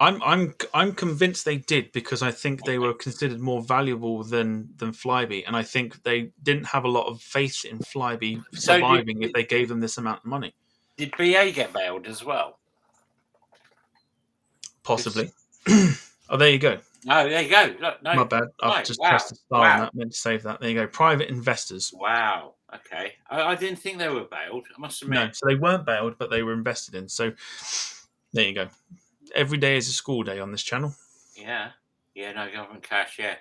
I'm convinced they did, because I think they were considered more valuable than Flybe, and I think they didn't have a lot of faith in Flybe surviving if they gave them this amount of money. Did BA get bailed as well? Possibly. Oh, there you go. No, there you go. Look, no, My bad. I've right. just Wow, pressed the star on wow, that. Meant to save that. There you go. Private investors. wow. Okay, I didn't think they were bailed. I must admit. No, so they weren't bailed, but they were invested in. So there you go. Every day is a school day on this channel. Yeah, yeah. No government cash. Yeah.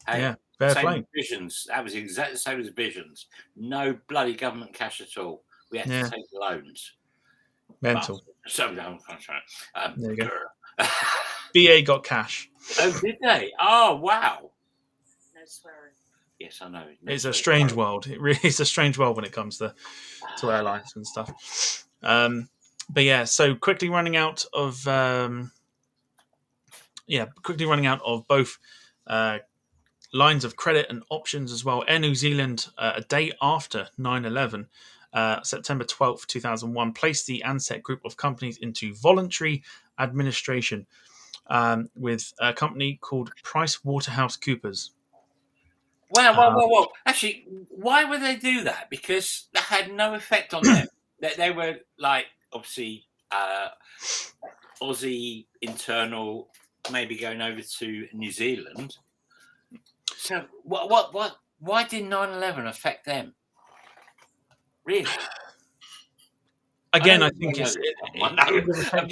Hey, Yeah, fair same play. as Visions. That was exactly the same as Visions. No bloody government cash at all. We had Yeah. to take loans. Mental. But, so no, I'm sorry. There you go. BA got cash. Oh, did they? Oh, wow. No swearing. Yes, I know. It's a strange world. It really is a strange world when it comes to airlines and stuff. But yeah, so quickly running out of both lines of credit and options as well. Air New Zealand, a day after 9/11, September 12th, 2001, placed the Ansett group of companies into voluntary administration with a company called PricewaterhouseCoopers. Wow. Actually, why would they do that? Because that had no effect on them. They were like, obviously, Aussie internal, maybe going over to New Zealand. So, why did 9/11 affect them? Really? Again, I think it's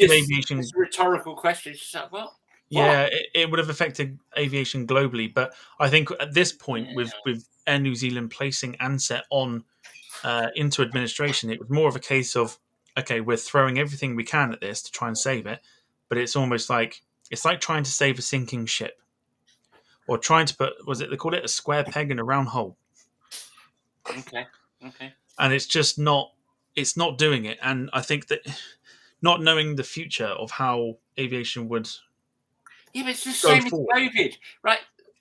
aviation. It's a rhetorical question. It's like, what? Yeah, it would have affected aviation globally, but I think at this point, with Air New Zealand placing Ansett on into administration, it was more of a case of, okay, we're throwing everything we can at this to try and save it, but it's almost like trying to save a sinking ship, or trying to put, they called it a square peg in a round hole. Okay. And it's just not doing it. And I think that not knowing the future of how aviation would. Yeah, but it's the same as COVID, right?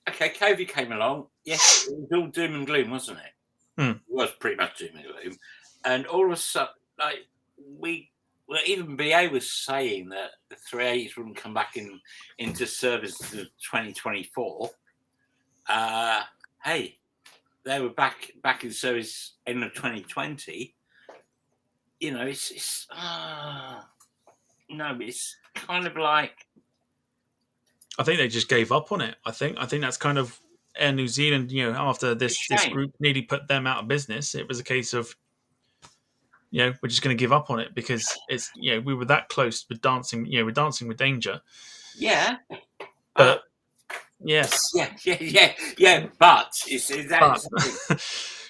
Okay, COVID came along. Yes, it was all doom and gloom, wasn't it? It was pretty much doom and gloom. And all of a sudden, like even BA was saying that the 380s wouldn't come back into service until 2024. Hey, they were back in service end of 2020. You know, it's kind of like. I think they just gave up on it. I think that's kind of Air New Zealand. You know, after this group nearly put them out of business, it was a case of, we're just going to give up on it because it's we were that close with dancing. We're dancing with danger. Yeah. But yeah. But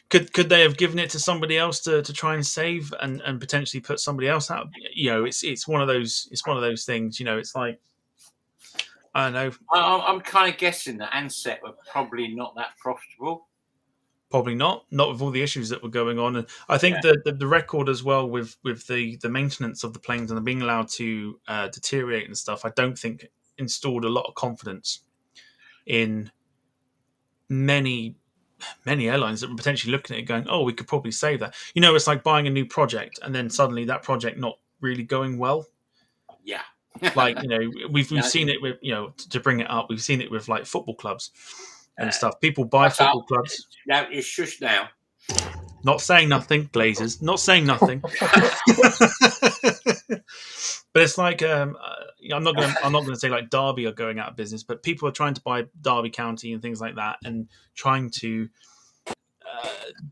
could they have given it to somebody else to try and save and potentially put somebody else out? It's one of those things. It's like, I don't know. I'm kind of guessing that Ansett were probably not that profitable. Probably not with all the issues that were going on. And I think the record as well with the maintenance of the planes and being allowed to deteriorate and stuff, I don't think installed a lot of confidence in many airlines that were potentially looking at it going, oh, we could probably save that. It's like buying a new project and then suddenly that project not really going well. Yeah. Like, we've seen it with, to bring it up, we've seen it with like football clubs and stuff. People buy football clubs. Now it's shush now. Not saying nothing, Glazers. Not saying nothing. But it's like I'm not going to say like Derby are going out of business, but people are trying to buy Derby County and things like that, and trying to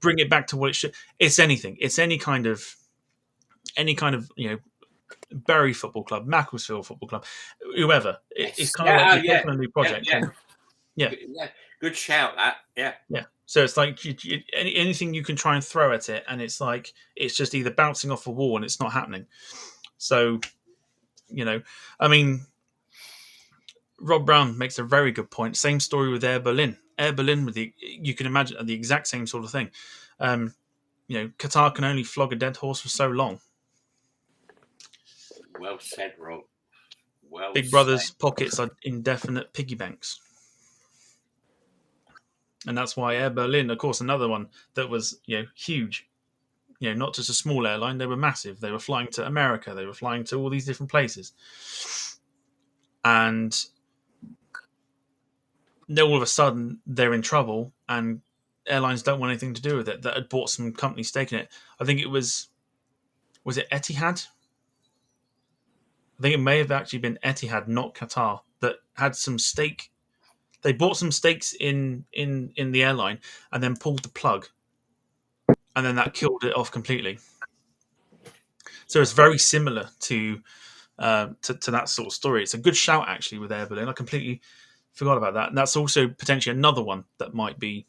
bring it back to what it should. It's anything. It's any kind of Bury Football Club, Macclesfield Football Club, whoever. It's kind of like you're taking a new project. Yeah. Good shout. That. Yeah. So it's like anything you can try and throw at it, and it's like it's just either bouncing off a wall and it's not happening. So, I mean, Rob Brown makes a very good point. Same story with Air Berlin. Air Berlin you can imagine the exact same sort of thing. Qatar can only flog a dead horse for so long. Well said, Rob. Big Brother's pockets are indefinite piggy banks. And that's why Air Berlin, of course, another one that was, huge. Not just a small airline, they were massive. They were flying to America. They were flying to all these different places. And then all of a sudden, they're in trouble and airlines don't want anything to do with it. That had bought some company stake in it. I think it was it Etihad? I think it may have actually been Etihad, not Qatar, that had some stake They bought some stakes in the airline and then pulled the plug, and then that killed it off completely. So it's very similar to that sort of story. It's a good shout actually with Air Berlin. I completely forgot about that. And that's also potentially another one that might be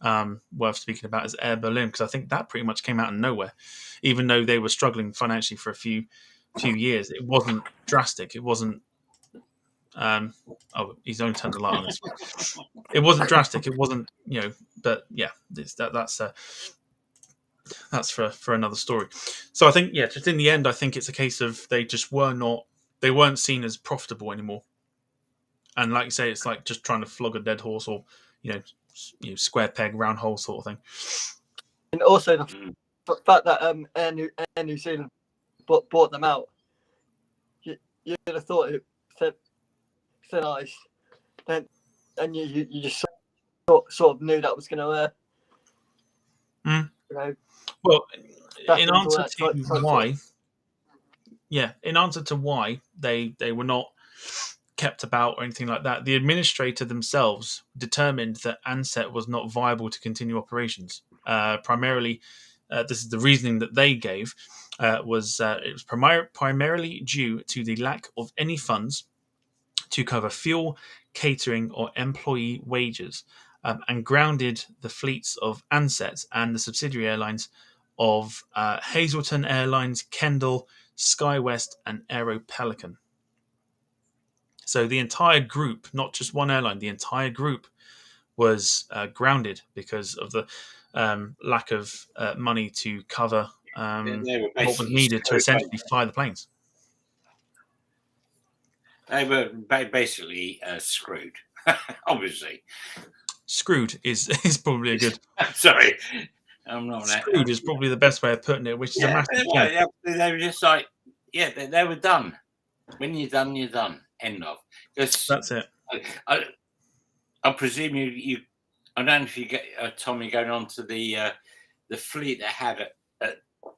worth speaking about is Air Berlin, because I think that pretty much came out of nowhere. Even though they were struggling financially for a few years, it wasn't drastic. It wasn't. He's only turned the light on this. It wasn't drastic. It wasn't, But yeah, that's for another story. So I think, just in the end, I think it's a case of they weren't seen as profitable anymore. And like you say, it's like just trying to flog a dead horse, or square peg, round hole sort of thing. And also the fact that Air New Zealand bought them out, you'd have thought it said nice, then and you just sort of knew that was going to Well, in answer to why, in answer to why they were not kept about or anything like that, the administrator themselves determined that Ansett was not viable to continue operations. Primarily, this is the reasoning that they gave, it was primarily due to the lack of any funds to cover fuel, catering, or employee wages, and grounded the fleets of Ansett and the subsidiary airlines of Hazelton Airlines, Kendall, SkyWest, and Aero Pelican. So the entire group, not just one airline, the entire group was grounded because of the lack of money to cover what was needed to essentially fly the planes. They were basically screwed, obviously. Screwed is probably a good... Sorry. I'm not screwed is probably the best way of putting it, which is a massive point. They were just like, they were done. When you're done, you're done. End of. That's it. I presume you. I don't know if you get Tommy going on to the fleet they had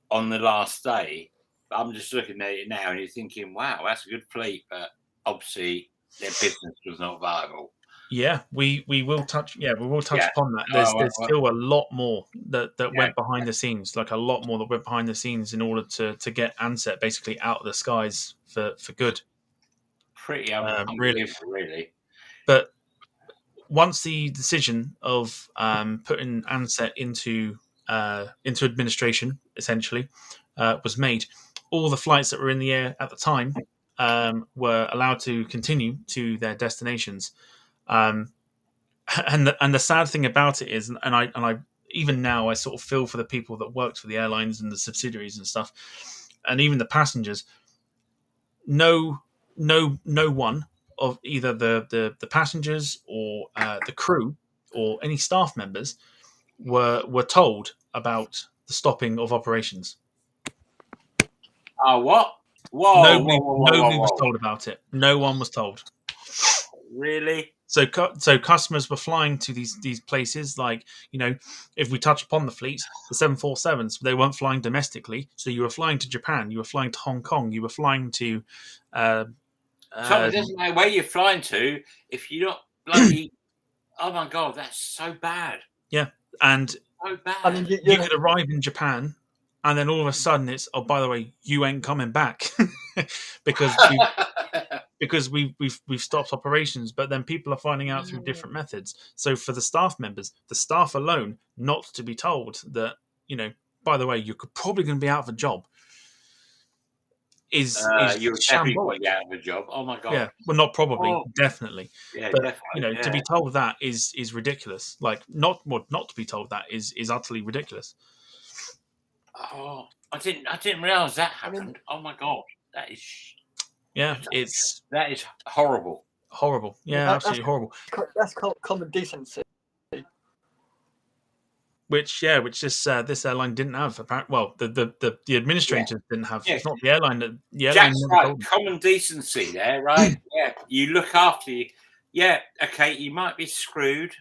on the last day. But I'm just looking at it now, and you're thinking, "Wow, that's a good fleet," but obviously their business was not viable. Yeah, we will touch. Yeah, we will touch upon that. There's still a lot more that went behind the scenes, like a lot more that went behind the scenes in order to get Ansett basically out of the skies for good. Pretty unbelievable, really. But once the decision of putting Ansett into administration, essentially, was made, all the flights that were in the air at the time were allowed to continue to their destinations. And the sad thing about it is, and I even now I sort of feel for the people that worked for the airlines and the subsidiaries and stuff, and even the passengers. No one of either the passengers or the crew or any staff members were told about the stopping of operations. Oh, what? Whoa! Nobody Whoa. was told about it. No one was told. Really? So customers were flying to these places, like, if we touch upon the fleets, the 747s, they weren't flying domestically. So you were flying to Japan, you were flying to Hong Kong, you were flying to... Tommy, it doesn't matter where you're flying to, if you're not bloody... Oh my God, that's so bad. Yeah, and so bad. I mean, you could arrive in Japan, and then all of a sudden it's, oh, by the way, you ain't coming back because we've stopped operations. But then people are finding out through different methods. So for the staff members, the staff alone, not to be told that, by the way, you're probably going to be out of a job. Is you're definitely going to be out of a job. Oh my God. Yeah, well, not probably, definitely. Yeah, but definitely. To be told that is ridiculous. Like not to be told that is utterly ridiculous. Oh, I didn't realize that happened. Oh my God, that is. Yeah, that is horrible. Horrible. Yeah, absolutely horrible. That's common decency. Which this airline didn't have. Apparently, well, the administrators didn't have. Yeah. It's not the airline that the airline. Jack's right. Common decency there, right? Yeah, you look after you. Yeah, okay, you might be screwed,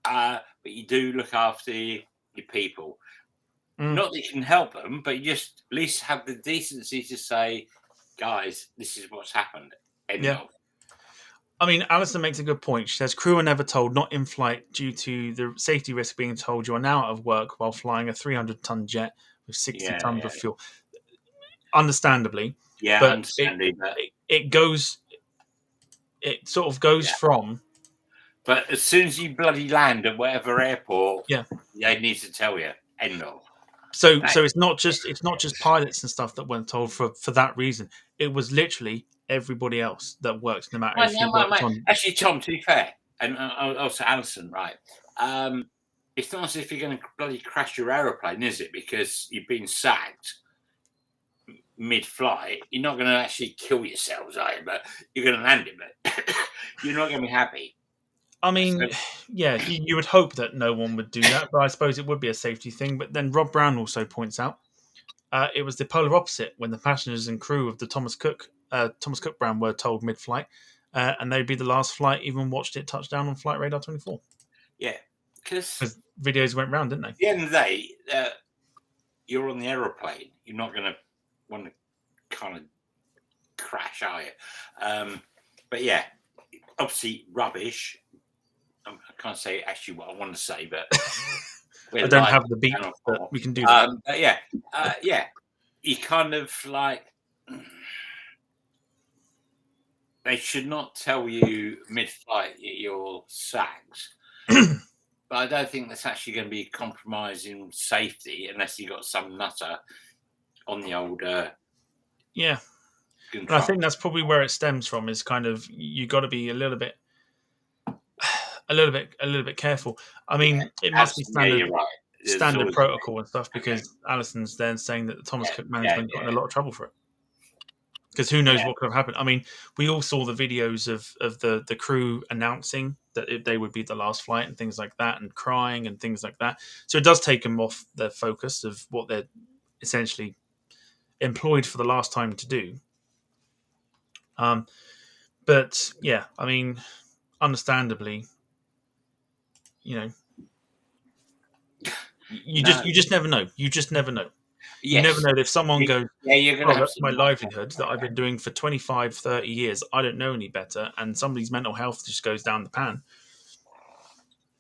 but you do look after your people. Not that you can help them, but you just at least have the decency to say, guys, this is what's happened. I mean, Alison makes a good point. She says crew are never told not in flight due to the safety risk being told you are now out of work while flying a 300-ton jet with 60 Yeah, tons of fuel. Understandably, yeah, but understandably, but it sort of goes from. But as soon as you bloody land at whatever airport, Yeah. they need to tell you. End of. So it's not just pilots and stuff that weren't told for that reason. It was literally everybody else that works, no matter if you worked on. Actually, Tom, to be fair, and also Alison, right? It's not as if you're going to bloody crash your aeroplane, is it? Because you've been sacked mid-flight. You're not going to actually kill yourselves, are you? But you're going to land it, but you're not going to be happy. I mean, yeah, you would hope that no one would do that, but I suppose it would be a safety thing. But then Rob Brown also points out it was the polar opposite when the passengers and crew of the Thomas Cook brand were told mid-flight, and they'd be the last flight even watched it touch down on Flight Radar 24. Yeah, because videos went round, didn't they? At the end of the day, you're on the aeroplane. You're not going to want to kind of crash, are you? But yeah, obviously rubbish. I can't say actually what I want to say, but I don't have the beat, but we can do that. But yeah, you kind of like they should not tell you mid-flight you're sacked. But I don't think that's actually going to be compromising safety unless you got some nutter on the old. Yeah, and I think that's probably where it stems from. Is kind of you got to be a little bit careful. I mean, it must be standard protocol and stuff because Alison's then saying that the Thomas Cook management got in a lot of trouble for it. Because who knows what could have happened? I mean, we all saw the videos of the crew announcing that they would be the last flight and things like that, and crying and things like that. So it does take them off the focus of what they're essentially employed for the last time to do. But yeah, I mean, understandably, you know, you just never know. You just never know. You never know if someone goes, that's my livelihood that I've been doing for 25, 30 years. I don't know any better. And somebody's mental health just goes down the pan.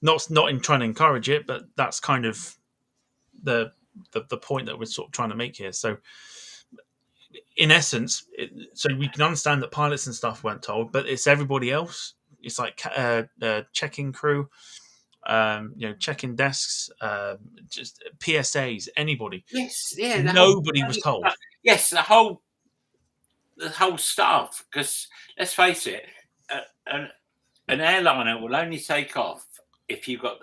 Not in trying to encourage it, but that's kind of the point that we're sort of trying to make here. So in essence, so we can understand that pilots and stuff weren't told, but it's everybody else. It's like check-in crew, check-in desks, just PSAs, anybody. Yes, yeah. Nobody was told. Yes, the whole staff. Because let's face it, an airliner will only take off if you've got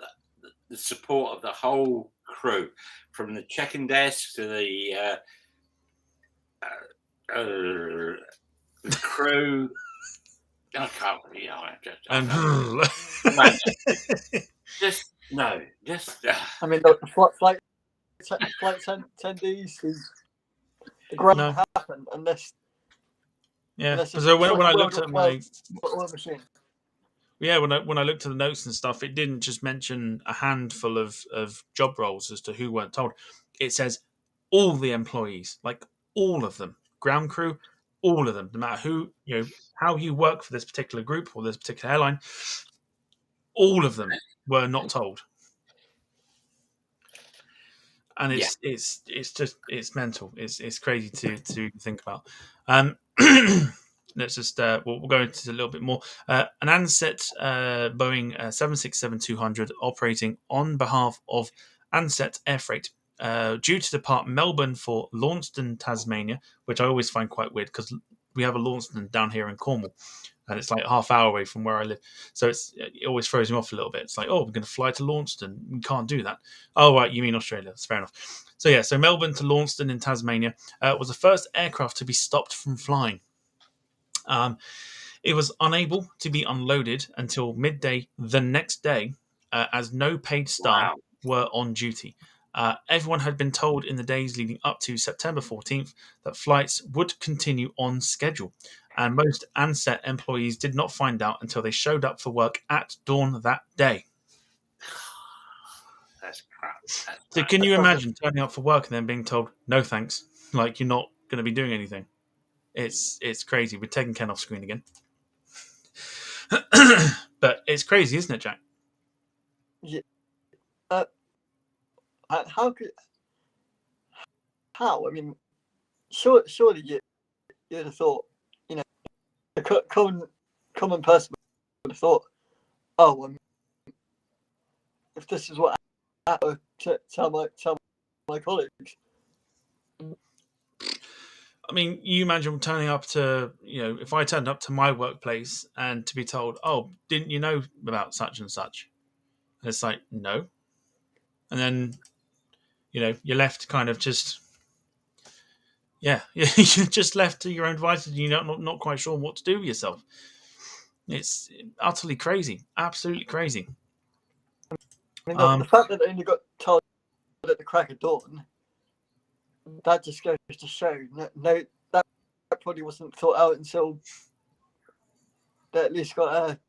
the support of the whole crew, from the check-in desk to the crew. I can't. Just no. I mean, the flight attendees, the ground happened unless. Yeah. So when I looked at my machine. Yeah, when I looked at the notes and stuff, it didn't just mention a handful of job roles as to who weren't told. It says all the employees, like all of them, ground crew, all of them, no matter who, how you work for this particular group or this particular airline, all of them were not told. And it's mental. It's crazy to think about. Let's just we'll go into a little bit more. An Ansett Boeing 767-200 operating on behalf of Ansett Air Freight, due to depart Melbourne for Launceston, Tasmania, which I always find quite weird because we have a Launceston down here in Cornwall, and it's like half hour away from where I live. So it always throws me off a little bit. It's like, oh, we're going to fly to Launceston. We can't do that. Oh, right, you mean Australia. That's fair enough. So Melbourne to Launceston in Tasmania was the first aircraft to be stopped from flying. It was unable to be unloaded until midday the next day, as no paid staff were on duty. Everyone had been told in the days leading up to September 14th that flights would continue on schedule, and most Ansett employees did not find out until they showed up for work at dawn that day. That's crap. So can you imagine turning up for work and then being told, no thanks, like you're not going to be doing anything? It's crazy. We're taking Ken off screen again. But it's crazy, isn't it, Jack? Yeah. How could? How? I mean, surely you'd have thought, you know, a common person would have thought, oh, if this is what I tell my colleagues. I mean, you imagine turning up to, if I turned up to my workplace and to be told, oh, didn't you know about such and such? And it's like, no. And then, you're left kind of just, you're just left to your own devices and you're not quite sure what to do with yourself. It's utterly crazy. Absolutely crazy. I mean, the fact that they only got told at the crack of dawn, that just goes to show, no, that probably wasn't thought out until they at least got a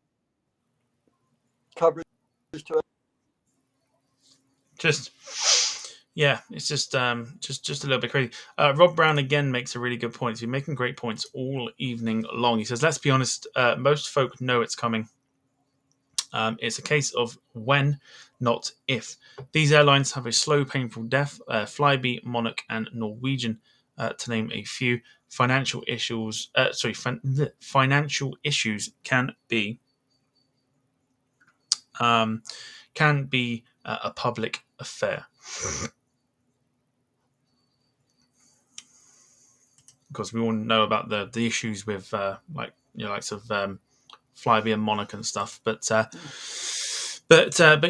coverage to it. It's just a little bit crazy. Rob Brown again makes a really good point. He's making great points all evening long. He says, let's be honest, most folk know it's coming. It's a case of when, not if. These airlines have a slow, painful death. Flybe, Monarch, and Norwegian, to name a few. Financial issues can be a public affair. Because we all know about the issues with likes of Flybe and Monarch and stuff, but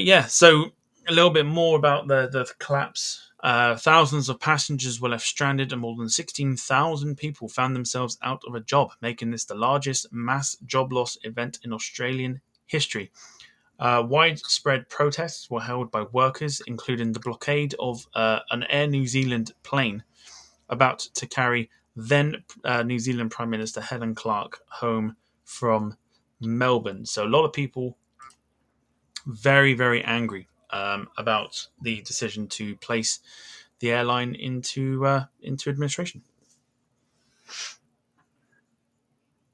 yeah. So a little bit more about the collapse. Thousands of passengers were left stranded, and more than 16,000 people found themselves out of a job, making this the largest mass job loss event in Australian history. Widespread protests were held by workers, including the blockade of an Air New Zealand plane about to carry then New Zealand Prime Minister Helen Clark home from Melbourne. So a lot of people very, very angry about the decision to place the airline into administration.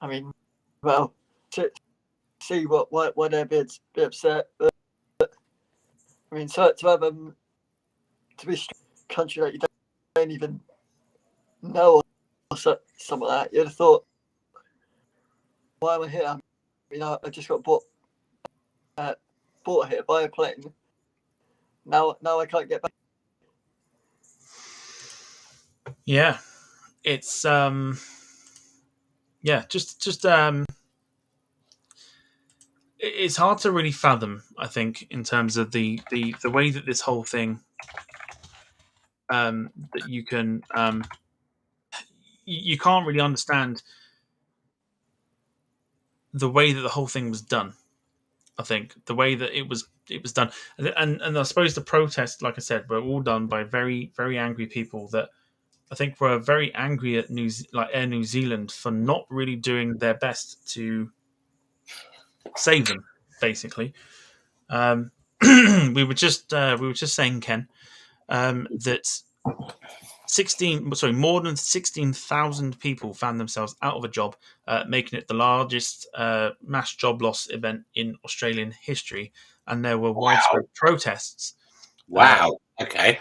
I mean, well, to see why they're a bit upset, but I mean, so to have to be a country that you don't even know or something like that, you'd have thought, why am I here? I mean, I just got bought here by a plane. Now I can't get back. Yeah, it's it's hard to really fathom, I think, in terms of the way that this whole thing that you can you can't really understand the way that the whole thing was done. I think the way that it was done, and I suppose the protests, like I said, were all done by very, very angry people that I think were very angry at Air New Zealand for not really doing their best to save them. Basically, we were just saying, Ken, that more than 16,000 people found themselves out of a job, making it the largest mass job loss event in Australian history. And there were widespread protests. Wow. Okay.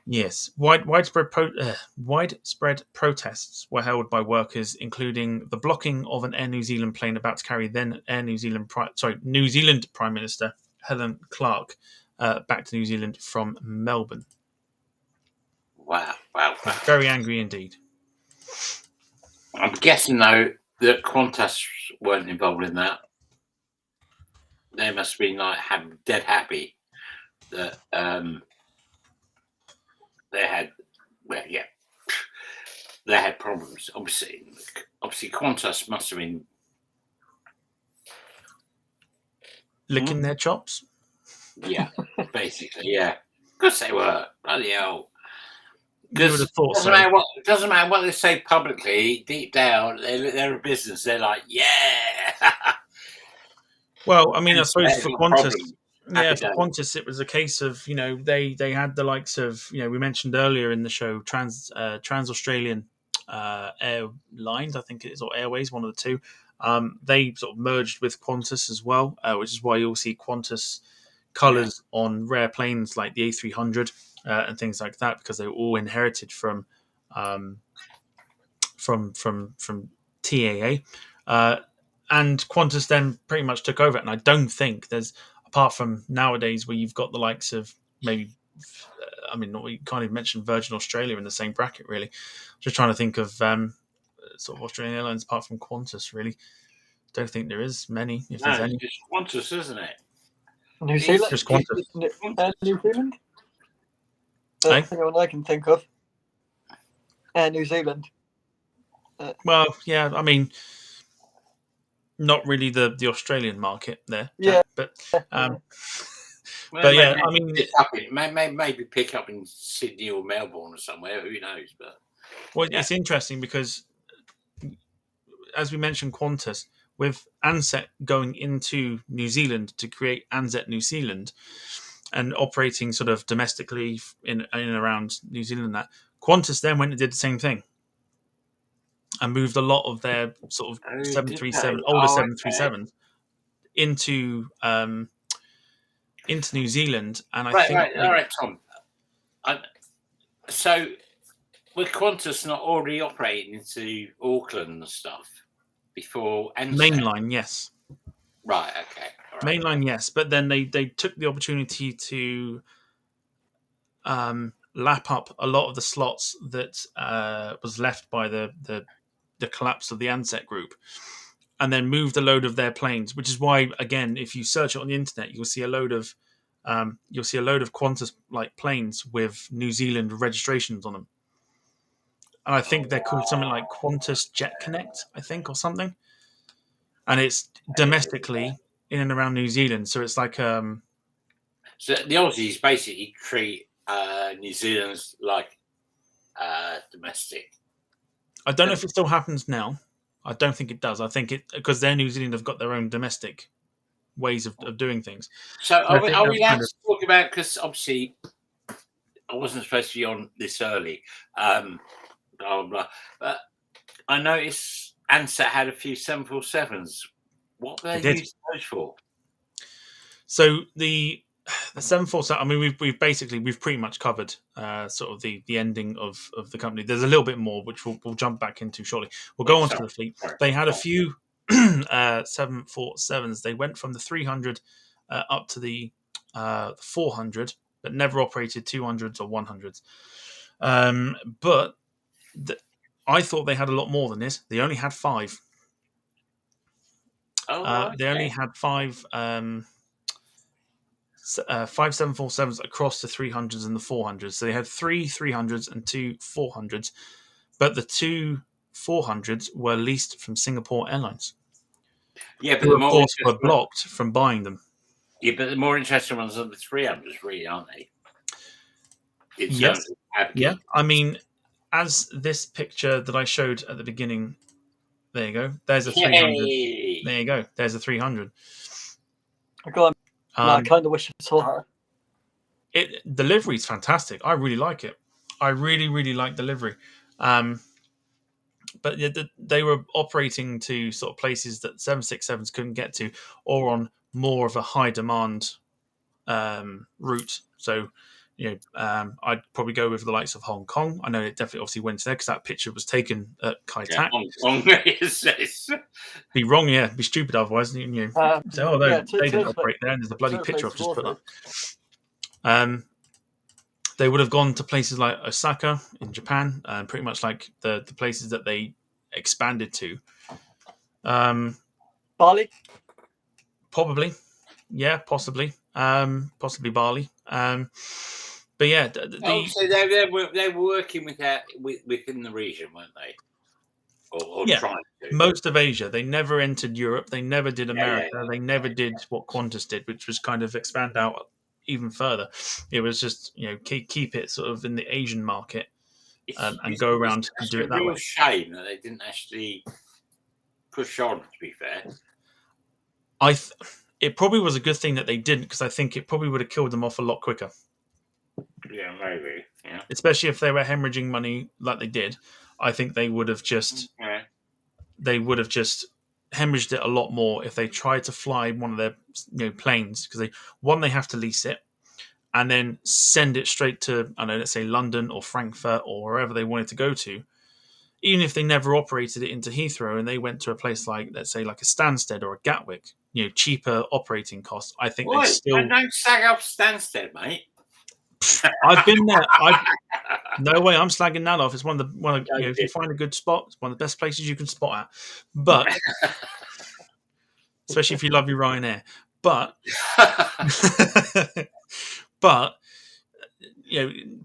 Yes, widespread protests were held by workers, including the blocking of an Air New Zealand plane about to carry then New Zealand Prime Minister Helen Clark back to New Zealand from Melbourne. Wow. Very angry indeed. I'm guessing, though, that Qantas weren't involved in that. They must have been dead happy that they had problems. Obviously, Qantas must have been licking their chops. Yeah, basically, yeah. Of course they were. Bloody hell. You would have thought so. It doesn't matter what they say publicly. Deep down, they're a business. They're like, yeah. Well, I mean, I suppose for Qantas, Qantas, it was a case of they had the likes of we mentioned earlier in the show Trans Australian Airlines, I think it is, or Airways, one of the two. They sort of merged with Qantas as well, which is why you'll see Qantas colours on rare planes like the A300 and things like that, because they were all inherited from TAA. And Qantas then pretty much took over it. And I don't think there's, apart from nowadays where you've got the likes of maybe, you can't even mention Virgin Australia in the same bracket, really. Just trying to think of sort of Australian airlines apart from Qantas, really. Don't think there is many, if there's any. It's Qantas, isn't it? New Zealand? Just Qantas. New Zealand? Hey? That's the only one I can think of. New Zealand. Well, yeah, I mean, not really the Australian market there. Yeah. But Well, yeah, maybe pick up in Sydney or Melbourne or somewhere. Who knows? But it's interesting because, as we mentioned, Qantas, with Ansett going into New Zealand to create Ansett New Zealand and operating sort of domestically in and around New Zealand, that Qantas then went and did the same thing and moved a lot of their sort of 737 older 737s into New Zealand, and I think all right, Tom. So, were Qantas not already operating into Auckland and stuff before Ansett? Mainline, yes. Right. Okay. All right. Mainline, yes, but then they took the opportunity to lap up a lot of the slots that was left by the collapse of the Ansett group, and then moved a load of their planes. Which is why, again, if you search it on the internet, you'll see a load of Qantas like planes with New Zealand registrations on them. And I think they're called something like Qantas Jet Connect, I think, or something. And it's domestically in and around New Zealand. So it's like so the Aussies basically treat New Zealand's like domestic. I don't know if it still happens now. I don't think it does. I think it because they're New Zealand have got their own domestic ways of doing things. So are we allowed of to talk about, because obviously I wasn't supposed to be on this early, blah, blah, blah. But I noticed Ansett had a few 747s. What were they used those for? So the 747. I mean, we've pretty much covered sort of the ending of the company. There's a little bit more which we'll jump back into shortly. We'll go on to the fleet. They had a few 747s. They went from the 300 up to the 400, but never operated 200s or 100s. But I thought they had a lot more than this. They only had 5. They only had 5 747s across the 300s and the 400s. So they had 3 300s and 2 400s, but the 2 400s were leased from Singapore Airlines. Yeah, but who, of course, were blocked from buying them. Yeah, but the more interesting ones are the 300s, really, aren't they? Yes. Yeah. I mean, as this picture that I showed at the beginning, there you go. There's a 300. Yay! There you go. There's a 300. I kind of wish I saw her. The livery is fantastic. I really like it. I really, really like the livery. But they were operating to sort of places that 767s couldn't get to, or on more of a high demand route. So, I'd probably go with the likes of Hong Kong. I know it definitely obviously went there because that picture was taken at Kai Tak. Be wrong, yeah. Be stupid otherwise. They didn't operate there, and there's a bloody picture I've just put up. They would have gone to places like Osaka in Japan, pretty much like the places that they expanded to. Bali? Probably. Yeah, possibly. Possibly Bali. But yeah. So they were working with that within the region, weren't they? Or trying to. Most of Asia. They never entered Europe. They never did America. Yeah. They never did what Qantas did, which was kind of expand out even further. It was just keep it sort of in the Asian market and go around and do it that way. It's a real shame that they didn't actually push on, to be fair. It probably was a good thing that they didn't, because I think it probably would have killed them off a lot quicker. Yeah, maybe. Yeah. Especially if they were hemorrhaging money like they did. I think they would have just hemorrhaged it a lot more if they tried to fly one of their planes, because they have to lease it and then send it straight to, I don't know, let's say London or Frankfurt or wherever they wanted to go to. Even if they never operated it into Heathrow and they went to a place like, let's say, like a Stansted or a Gatwick, cheaper operating costs, I think they still. Don't sag off Stansted, mate. I've been there. No way, I'm slagging that off. It's one of if you find a good spot, it's one of the best places you can spot at. But especially if you love your Ryanair. But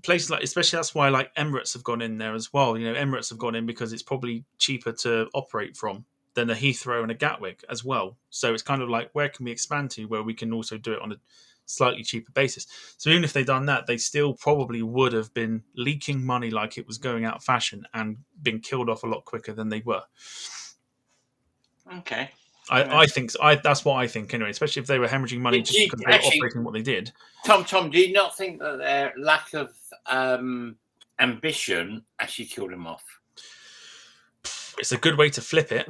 places like, especially that's why like Emirates have gone in there as well. Emirates have gone in because it's probably cheaper to operate from than a Heathrow and a Gatwick as well. So it's kind of like, where can we expand to where we can also do it on a slightly cheaper basis? So even if they'd done that, they still probably would have been leaking money like it was going out of fashion and been killed off a lot quicker than they were. Okay. I think that's what I think anyway, especially if they were hemorrhaging money just because they were operating what they did. Tom, do you not think that their lack of ambition actually killed him off? It's a good way to flip it.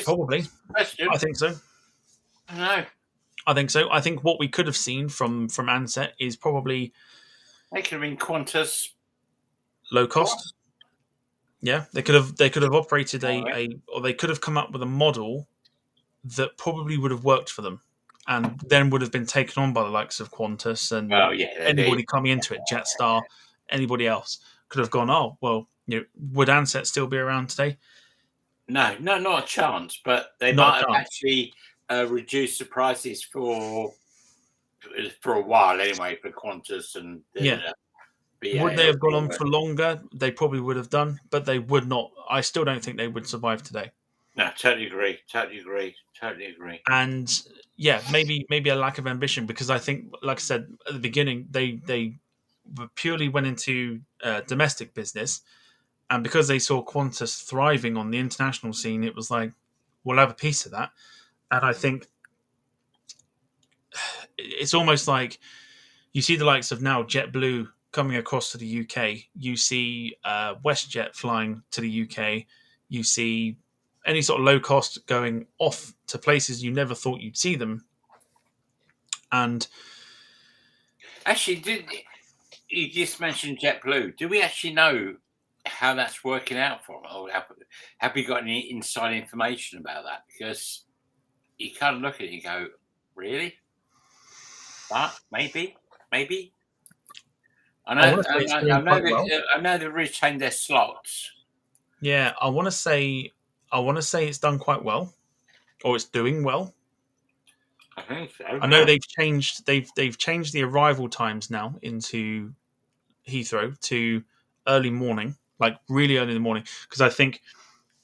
Probably. Question. I think so. No. I think so. I think what we could have seen from Ansett is probably they could have been Qantas low cost. Yeah, they could have operated or they could have come up with a model that probably would have worked for them, and then would have been taken on by the likes of Qantas and anybody coming into it, Jetstar, anybody else could have gone, oh well, would Ansett still be around today? No, not a chance. But they might have actually reduced the prices for a while anyway for Qantas and would they have gone on for longer? They probably would have done, but they would not. I still don't think they would survive today. No, totally agree. And maybe a lack of ambition, because I think, like I said at the beginning, they purely went into domestic business, and because they saw Qantas thriving on the international scene, it was like, we'll have a piece of that. And I think it's almost like you see the likes of now JetBlue coming across to the UK. You see WestJet flying to the UK. You see any sort of low cost going off to places you never thought you'd see them. And actually, you just mentioned JetBlue? Do we actually know how that's working out for them? Or have we got any inside information about that? Because you kind of look at it and go, really? But maybe. I know they retained their slots. Yeah, I want to say it's done quite well, or it's doing well. I think so. I know they've changed the arrival times now into Heathrow to early morning, like really early in the morning. Because I think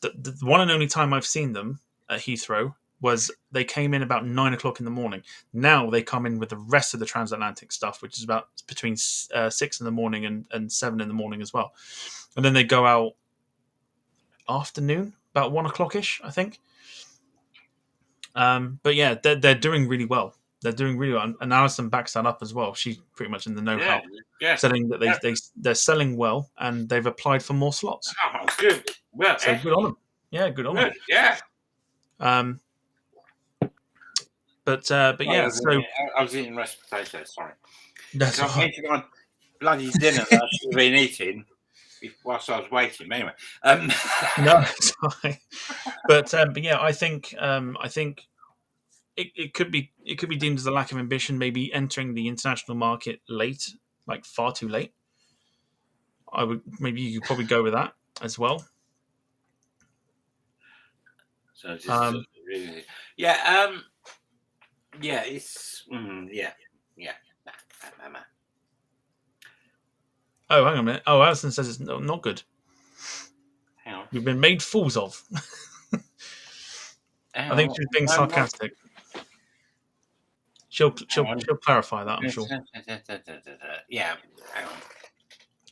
the one and only time I've seen them at Heathrow was they came in about 9 o'clock in the morning. Now they come in with the rest of the transatlantic stuff, which is about between 6 in the morning and 7 in the morning as well. And then they go out afternoon, about 1 o'clock-ish, I think. But yeah, they're doing really well. They're doing really well. And Alison backs that up as well. She's pretty much in the know-how. Saying that they're selling well and they've applied for more slots. Oh, good. Well, so good on them. Yeah, good on them. Yeah. But yeah, I was eating roast potatoes. Sorry. That's I'm thinking on bloody dinner that I should have been eating whilst I was waiting. Anyway, no, it's fine. But yeah, I think it could be deemed as a lack of ambition, maybe entering the international market late, like far too late. Maybe you could probably go with that as well. So it's really, yeah. It's yeah. Oh, hang on a minute. Oh, Alison says it's not good. Hang on. We've been made fools of. I think she's being sarcastic. She'll clarify that, I'm sure. Yeah, hang on.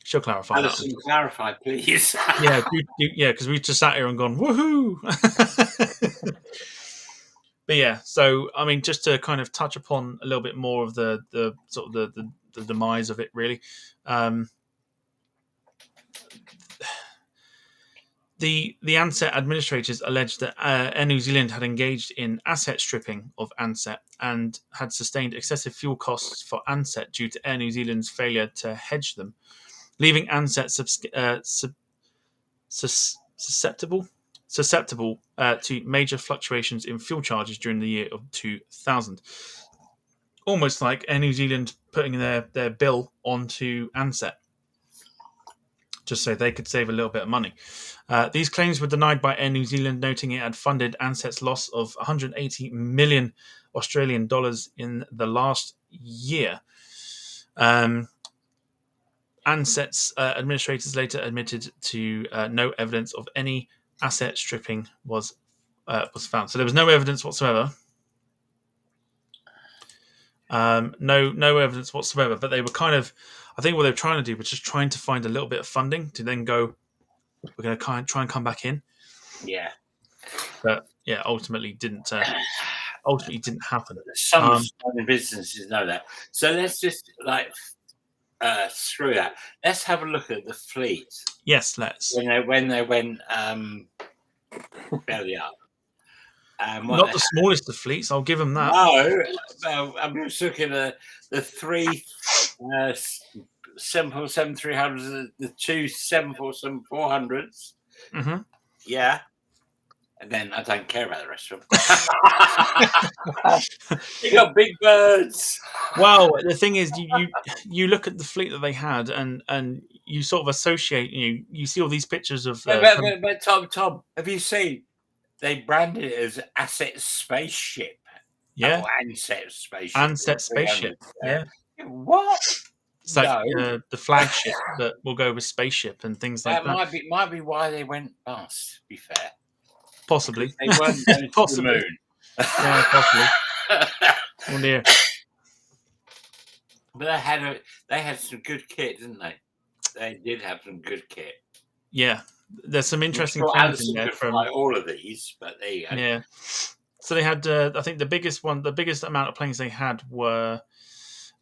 She'll clarify Alison, that. clarify, please. Yeah, because we just sat here and gone, woohoo! But yeah, so I mean, just to kind of touch upon a little bit more of the sort of the demise of it, The Ansett administrators alleged that Air New Zealand had engaged in asset stripping of Ansett and had sustained excessive fuel costs for Ansett due to Air New Zealand's failure to hedge them, leaving Ansett susceptible to major fluctuations in fuel charges during the year of 2000. Almost like Air New Zealand putting their bill onto Ansett, just so they could save a little bit of money. These claims were denied by Air New Zealand, noting it had funded Ansett's loss of 180 million Australian dollars in the last year. Ansett's administrators later admitted to no evidence of any asset stripping was found. So there was no evidence whatsoever. No evidence whatsoever. But they were kind of, I think what they were trying to do was just trying to find a little bit of funding to then go, we're going to try and come back in. Yeah. But yeah, ultimately didn't happen. Some businesses know that. So let's just screw that. Let's have a look at the fleet. Yes, let's. When they went belly up. Not the smallest of fleets, I'll give them that. No, I'm just looking at the three 747-300s, the two 747-400s. Mm-hmm. Yeah. And then I don't care about the rest of them. You got big birds. Well, the thing is, you look at the fleet that they had, and you sort of associate. You see all these pictures of. But Tom, have you seen? They branded it as Ansett Spaceship. Yeah. Oh, Ansett Spaceship. Ansett Spaceship. Yeah. What? It's like the flagship that will go with spaceship and things like that. Might be why they went bust. To be fair. Possibly. They weren't going to the moon. Yeah, possibly. Oh dear. But they had some good kit, didn't they? They did have some good kit. Yeah, there's some interesting things in there from like all of these, but there you go. Yeah. So they had, I think the biggest amount of planes they had were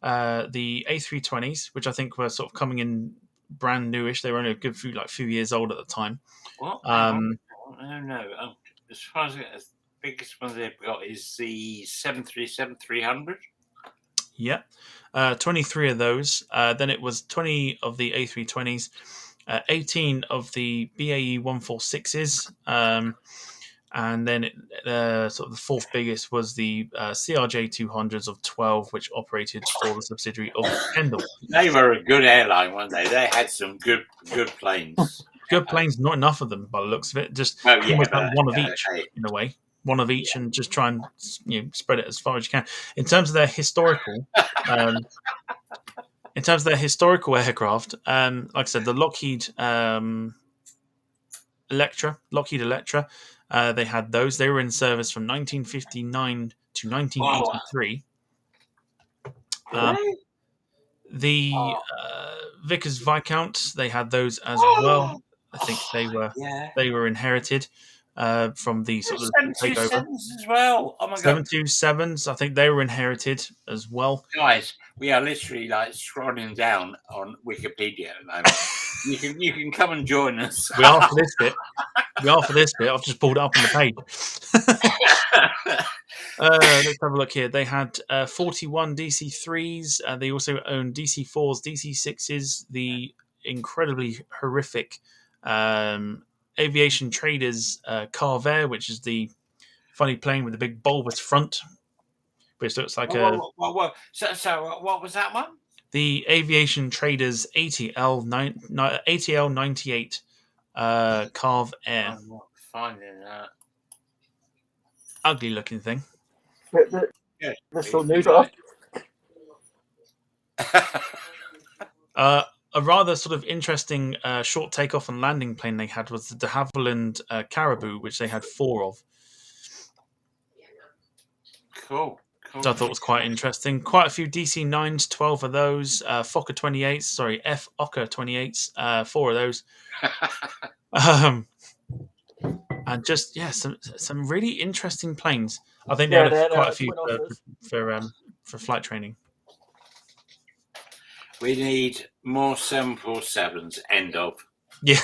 the A320s, which I think were sort of coming in brand newish. They were only a good few years old at the time. What? No. As far as the biggest one they've got is the 737-300. Yeah, 23 of those. Then it was 20 of the A320s, 18 of the BAE 146s, and then sort of the fourth biggest was the CRJ 200s of 12, which operated for the subsidiary of Kendall. They were a good airline, weren't they? They had some good planes. Good planes, not enough of them by the looks of it. Just one of each in a way. One of each, and just try and spread it as far as you can. In terms of their historical, aircraft, like I said, the Lockheed Electra, they had those. They were in service from 1959 to 1983. The Vickers Viscount, they had those as well. I think they were inherited from the sort of takeover as well. Oh my god, 727s. I think they were inherited as well. Guys, we are literally scrolling down on Wikipedia at the moment. You can come and join us. We are for this bit. I've just pulled it up on the page. Let's have a look here. They had 41 DC-3s. They also owned DC-4s, DC-6s, the incredibly horrific Aviation Traders Carver, which is the funny plane with the big bulbous front, which looks like So what was that one? The Aviation Traders ATL 98 Carve Air. I'm not finding that. Ugly looking thing. That's still news off. A rather sort of interesting short takeoff and landing plane they had was the de Havilland Caribou, which they had 4 of. Cool. Which I thought was quite interesting. Quite a few DC-9s, 12 of those. Fokker 28s, F-Ocker 28s, 4 of those. And just, some really interesting planes. I think they had quite a few for flight training. We need more 747s, end of. Yeah.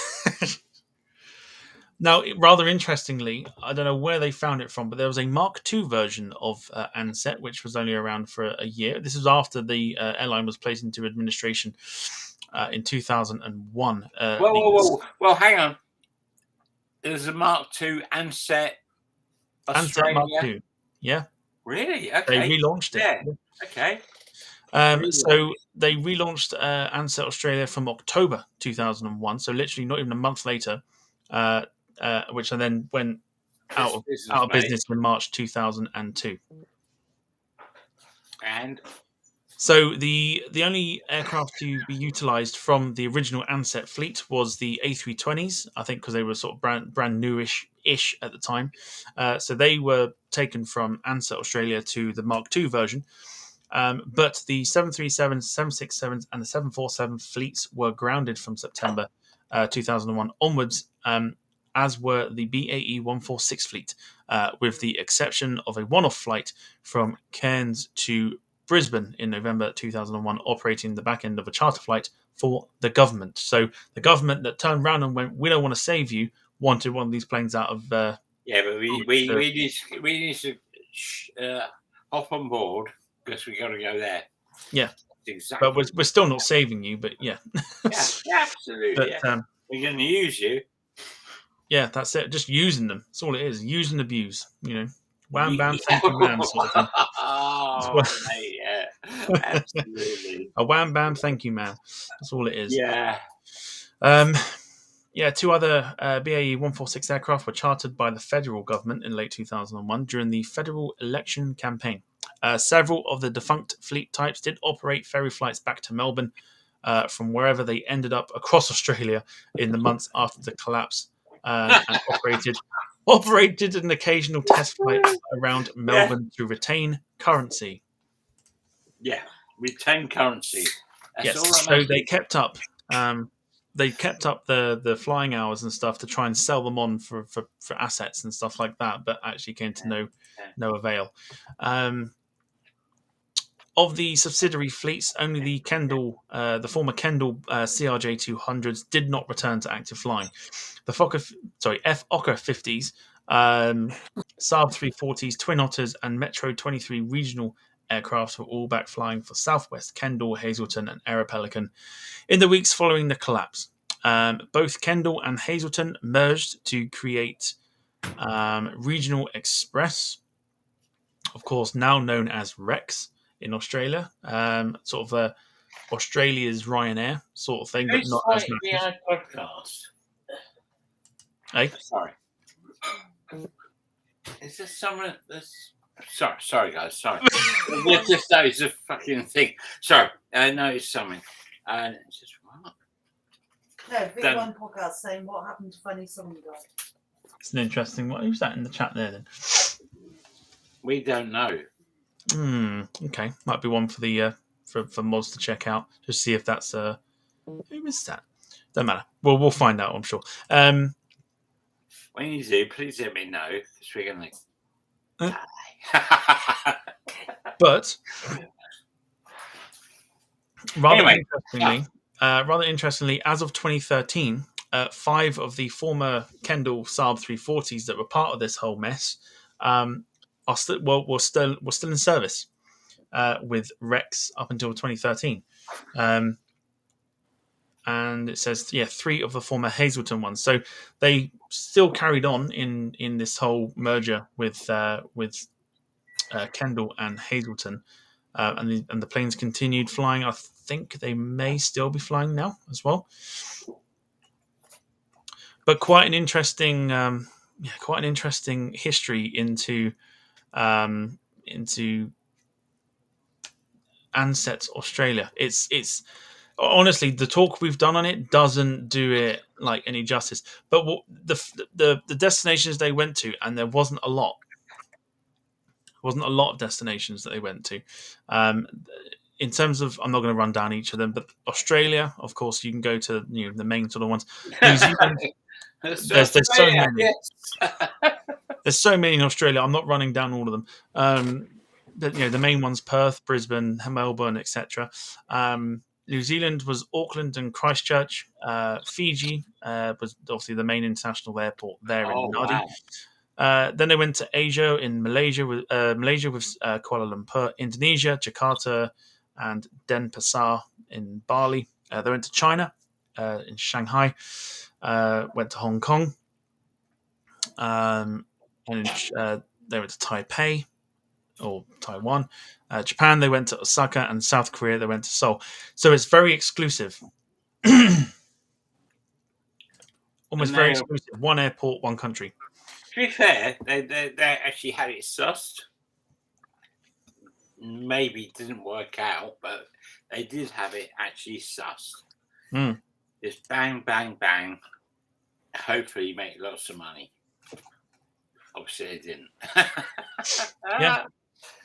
Now, rather interestingly, I don't know where they found it from, but there was a Mark II version of Ansett, which was only around for a year. This was after the airline was placed into administration in 2001. Well, hang on. There's a Mark II Ansett Ansett Mark Australia. II. Yeah. Really? They Okay. relaunched it. Yeah. Okay. So they relaunched Ansett Australia from October 2001. So literally not even a month later, which then went out of business in March 2002. And so the only aircraft to be utilised from the original Ansett fleet was the A320s, I think, because they were sort of brand newish at the time. So they were taken from Ansett Australia to the Mark II version. But the 737s, 767s, and the 747 fleets were grounded from September 2001 onwards, as were the BAE 146 fleet, with the exception of a one-off flight from Cairns to Brisbane in November 2001, operating the back end of a charter flight for the government. So the government that turned around and went, "We don't want to save you," wanted one of these planes out of. Yeah, but we need to hop on board because we got to go there. Yeah, exactly. But we're still not saving you. But yeah, yeah, absolutely. But, yeah. We're going to use you. Yeah, that's it. Just using them. That's all it is. Use and abuse. You know, wham bam, thank you, ma'am, sort of thing. Oh, mate, yeah, absolutely. A wham bam, thank you, ma'am. That's all it is. Yeah. Yeah, two other BAE 146 aircraft were chartered by the federal government in late 2001 during the federal election campaign. Several of the defunct fleet types did operate ferry flights back to Melbourne from wherever they ended up across Australia in the months after the collapse, and operated an occasional test flight around Melbourne to retain currency. Yeah, retain currency. That's all so they kept up. They kept up the flying hours and stuff to try and sell them on for assets and stuff like that, but actually came to no avail. Of the subsidiary fleets, only the former Kendall CRJ 200s did not return to active flying. The Fokker 50s, Saab 340s, Twin Otters, and Metro 23 regional aircraft were all back flying for Southwest, Kendall, Hazleton, and Aeropelican in the weeks following the collapse. Both Kendall and Hazleton merged to create Regional Express, of course, now known as Rex in Australia, sort of Australia's Ryanair sort of thing, but not as massive. Podcast. Hey? Sorry. Is there someone that's... Sorry, guys. Sorry. Just knows a fucking thing. Sorry, I noticed something. And it's just what? No, big one podcast saying what happened to funny song guy. It's an interesting one. Who's that in the chat there then? We don't know. Okay, might be one for the for mods to check out. Just see if that's who is that? Don't matter. We'll find out. I'm sure. When you do, please let me know because we're gonna. But rather interestingly, as of 2013, 5 of the former Kendall Saab 340s that were part of this whole mess were still in service with Rex up until 2013. And it says, 3 of the former Hazleton ones. So they still carried on in this whole merger with Kendall and Hazleton, and the planes continued flying. I think they may still be flying now as well. But quite an interesting history into Ansett Australia. It's honestly, the talk we've done on it doesn't do it like any justice. But the destinations they went to, and there wasn't a lot. Wasn't a lot of destinations that they went to. In terms of, I'm not going to run down each of them, but Australia, of course, you can go to the main sort of ones. New Zealand, there's so many. Yes. There's so many in Australia. I'm not running down all of them. The main ones: Perth, Brisbane, Melbourne, etc. New Zealand was Auckland and Christchurch. Fiji was obviously the main international airport there in Nadi. Wow. Then they went to Asia in Malaysia with Kuala Lumpur, Indonesia, Jakarta, and Denpasar in Bali. They went to China in Shanghai. Went to Hong Kong. And they went to Taipei or Taiwan. Japan, they went to Osaka, and South Korea, they went to Seoul. So it's very exclusive. Almost very exclusive. One airport, one country. To be fair, they actually had it sussed. Maybe it didn't work out, but they did have it actually sussed. Just bang, bang, bang. Hopefully, make lots of money. Obviously, they didn't.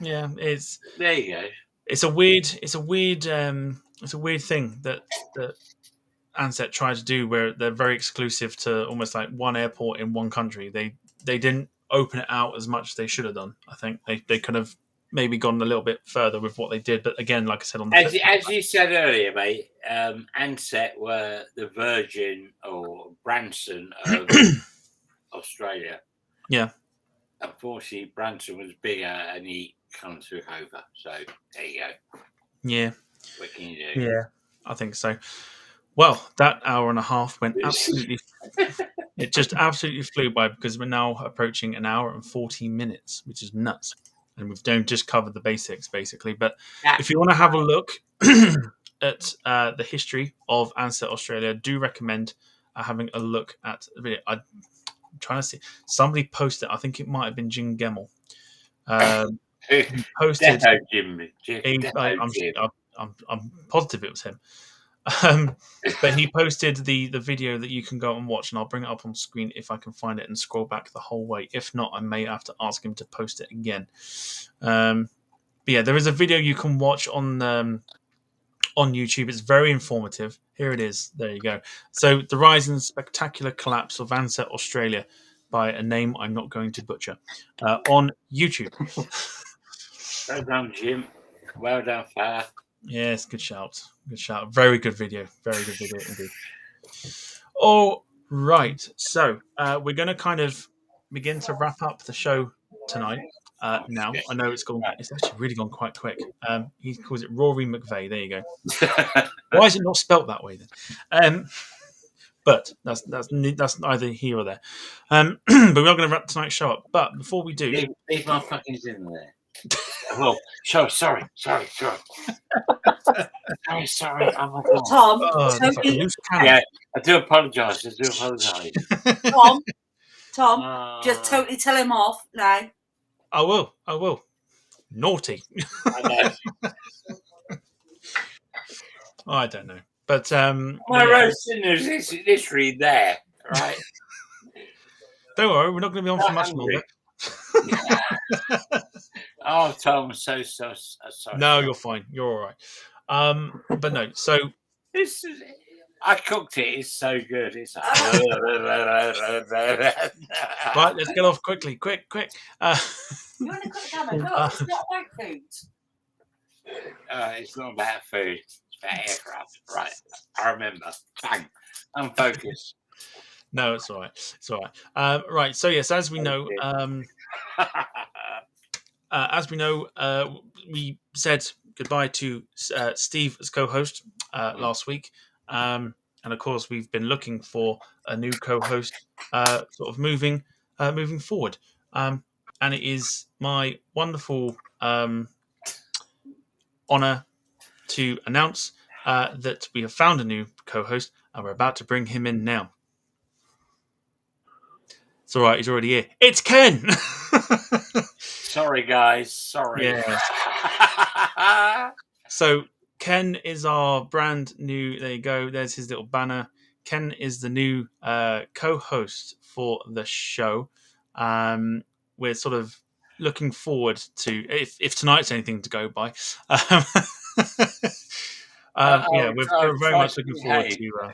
Yeah. It's there you go. It's a weird thing that Ansett tried to do, where they're very exclusive to almost like one airport in one country. They didn't open it out as much as they should have done. I think they could have maybe gone a little bit further with what they did. But again, like I said, as you said earlier, mate, Ansett were the Virgin or Branson of Australia. Yeah. Unfortunately, Branson was bigger and he kind of took over. So there you go. Yeah. What can you do? Yeah, I think so. Well, that hour and a half went absolutely. It just absolutely flew by, because we're now approaching an hour and 40 minutes, which is nuts. And we've just covered the basics, basically. But if you want to have a look at the history of Ansett Australia, I do recommend having a look at the video. I'm trying to see. Somebody posted, I think it might have been Jim Gemmell. He posted. Jim. I'm positive it was him. But he posted the video that you can go and watch, and I'll bring it up on screen if I can find it and scroll back the whole way. If not, I may have to ask him to post it again. But yeah, there is a video you can watch on YouTube. It's very informative. Here it is. There you go. So, the rise and spectacular collapse of Ansett Australia, by a name I'm not going to butcher, on YouTube. Well done, Jim. Well done, fella. Yes, good shout. Good shout. Very good video. Very good video indeed. All right. So we're going to kind of begin to wrap up the show tonight. Now, I know it's actually really gone quite quick. He calls it Rory McVeigh. There you go. Why is it not spelt that way then? But that's neither here or there. But we're not going to wrap tonight's show up. But before we do, leave my fuckings in there. Well, sorry. Sorry. Oh my God. Tom, yeah, I do apologise. Tom, just totally tell him off now. I will. Naughty. I know. I don't know. But my roasting is literally there, right? Don't worry, we're not going to be on for much longer. Oh, Tom, so sorry. No, you're fine. You're all right. But no, so I cooked it. It's so good. It's like, right. Let's get off quickly. Quick. You want to cook salmon? No, it's not about food. It's not about food. It's about aircraft. Right. I remember. Bang. I'm focused. No, it's all right. It's all right. Right. So yes, as we know, we said goodbye to Steve as co-host last week, and of course we've been looking for a new co-host, sort of moving forward. And it is my wonderful honor to announce that we have found a new co-host, and we're about to bring him in now. It's all right. He's already here. It's Ken. Sorry, guys. Sorry. Yeah. So Ken is our brand new. There you go. There's his little banner. Ken is the new co-host for the show. We're sort of looking forward to, if tonight's anything to go by. We're very much looking forward to.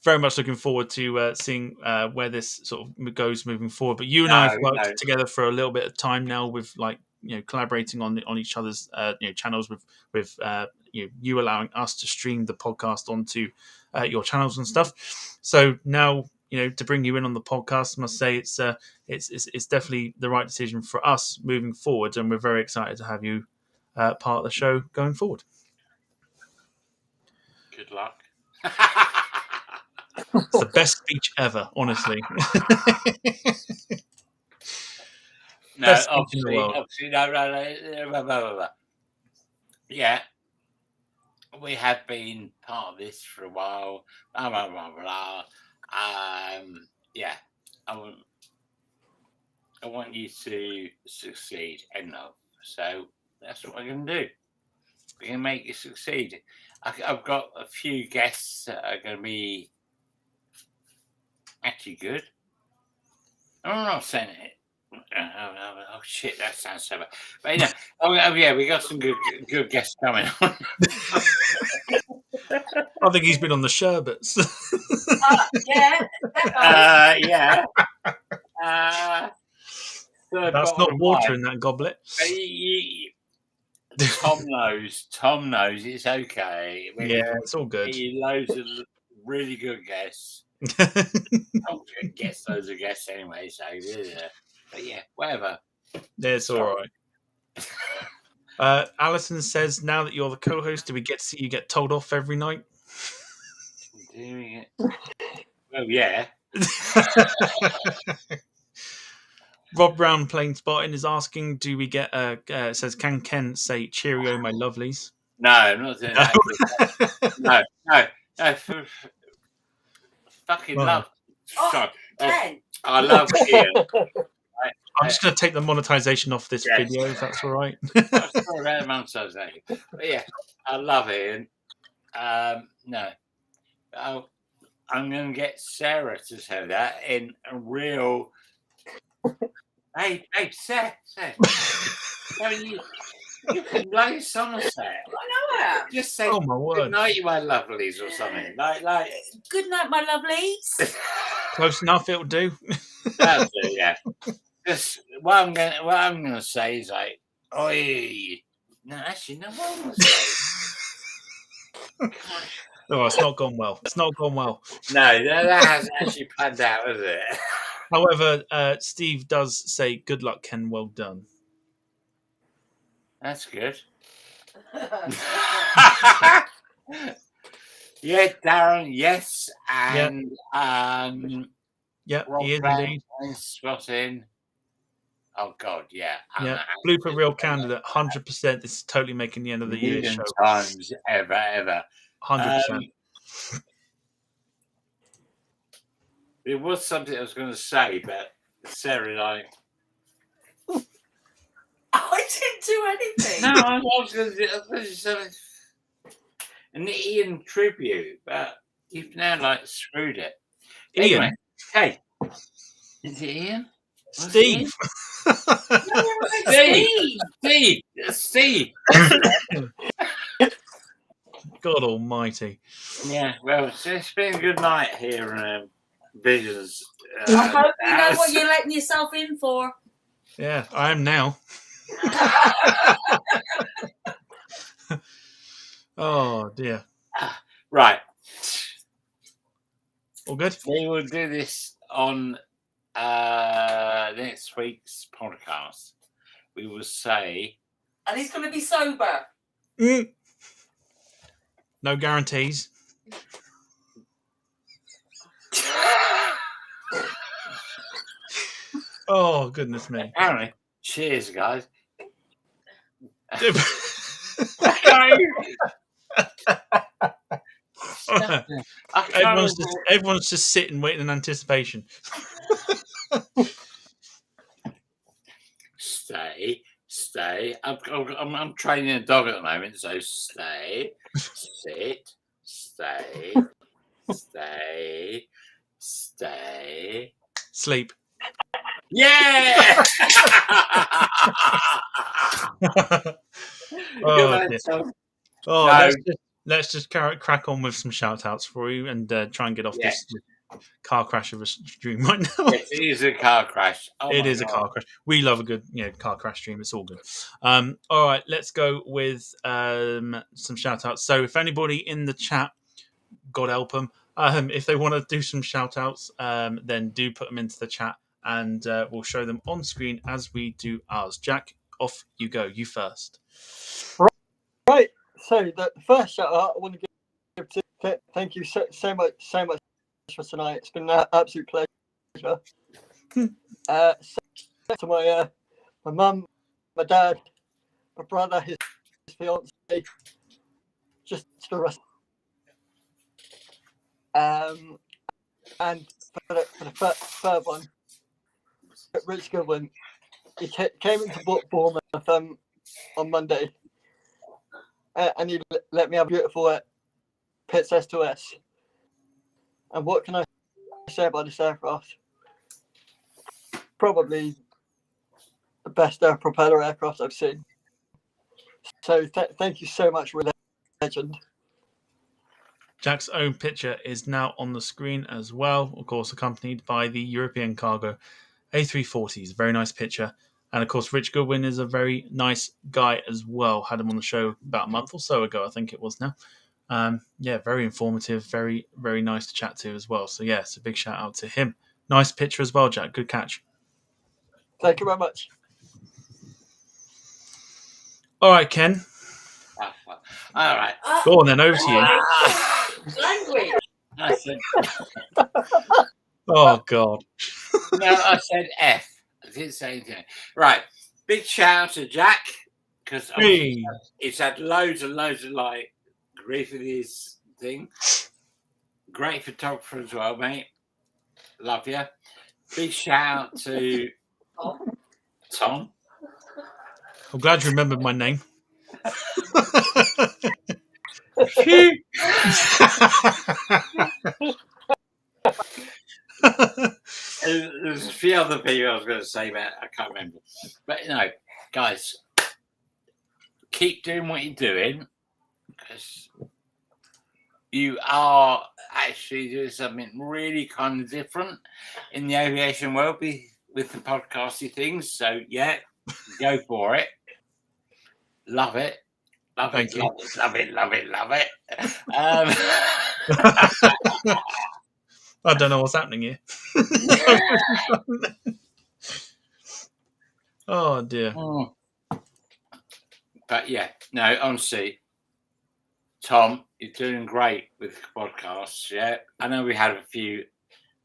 Very much looking forward to seeing where this sort of goes moving forward. But you and I have worked together for a little bit of time now with like collaborating on each other's channels with you allowing us to stream the podcast onto your channels and stuff. So now, to bring you in on the podcast, I must say it's definitely the right decision for us moving forward, and we're very excited to have you part of the show going forward. Good luck. It's the best speech ever, honestly. No, Best speech in the world. obviously, no. Blah, blah, blah, blah. Yeah, we have been part of this for a while. Blah blah blah blah. Yeah, I want you to succeed, and love. So that's what we're going to do. We're going to make you succeed. I've got a few guests that are going to be actually good. I'm not saying it. Oh shit, that sounds so bad. But yeah, we got some good guests coming on. I think he's been on the sherbets. Yeah. That's not water in that goblet. Tom knows it's okay. It's all good. Loads of really good guests. I'm good guests, those are guests anyway. So but yeah, whatever. Yeah, it's all right. Alison says, now that you're the co-host, do we get to see you get told off every night? Doing it. Well, yeah. Rob Brown playing Spartan is asking, do we get says, can Ken say cheerio, my lovelies? No, I'm not doing that. No. Fucking love. Ken. I love Ian. I'm just going to take the monetization off this video, if that's all right. Sorry about the monetization. But yeah, I love Ian. No. I'm going to get Sarah to say that in a real... Hey, Sarah. You can blow Somerset. I know it. Just say, Oh, my word. good night, you my lovelies, or something. Like. Good night, my lovelies. Close enough, it'll do. That'll do, yeah. Just what I'm gonna say is like, oi. No, actually, no one will say. No, it's not gone well. No, that hasn't actually panned out, has it? However, Steve does say, good luck, Ken, well done. That's good. Yeah, Darren, yes. And yeah, Rob he is Brown indeed. Spotting. Oh God, yeah. Blooper reel candidate, 100%. This is totally making the end of the year show. Times ever. 100%. It was something I was going to say, but Sarah and I. I didn't do anything. No, I was going to do something. An Ian tribute, but you've now screwed it. Ian? Anyway, hey, is it Ian? Steve. Steve. God almighty. Yeah, well, it's been a good night here in Visions. I hope you know what you're letting yourself in for. Yeah, I am now. Oh, dear. Right. All good? We will do this on next week's podcast. We will say... And he's going to be sober. No guarantees. Oh, goodness me. Apparently. Cheers, guys. Everyone's just sitting, waiting in anticipation. Stay. I'm training a dog at the moment, so stay, sit, stay, Sleep. Yeah. Let's just crack on with some shout outs for you and try and get off this car crash of a stream right now. Yes, it is a car crash. Oh It my is a God. car crash. We love a good, car crash stream. It's all good. All right, let's go with some shout outs. So if anybody in the chat, God help them, if they want to do some shout outs, then do put them into the chat and we'll show them on screen as we do ours. Jack, off you go. You first. Right. So the first shout out I want to give to thank you so much for tonight. It's been an absolute pleasure. To my mum, my dad, my brother, his fiance, just the rest. And for the third one, Rich Goodwin, he came into Bournemouth on Monday, and he let me have a beautiful Pitts S2S. And what can I say about this aircraft? Probably the best propeller aircraft I've seen. So thank you so much, legend. Jack's own picture is now on the screen as well, of course, accompanied by the European Cargo A340s. Very nice picture. And of course, Rich Goodwin is a very nice guy as well. Had him on the show about a month or so ago, I think it was now. Very informative, very, very nice to chat to as well. So, it's a big shout out to him. Nice picture as well, Jack. Good catch. Thank you very much. All right, Ken. All right. Go on then, over to you. Language. I said, Oh, God. no, I said F. I didn't say anything. Right. Big shout out to Jack, because Hey. he's had loads and loads of grief with his thing. Great photographer as well, mate. Love you. Big shout out to Tom. I'm glad you remembered my name. There's a few other people I was going to say, but I can't remember. But guys, keep doing what you're doing, because you are actually doing something really kind of different in the aviation world with the podcasty things. So go for it. Love it. Love Thank it, you. love it, love it, love it. I don't know what's happening here. Oh, dear. But honestly, Tom, you're doing great with podcasts. Yeah, I know we had a few.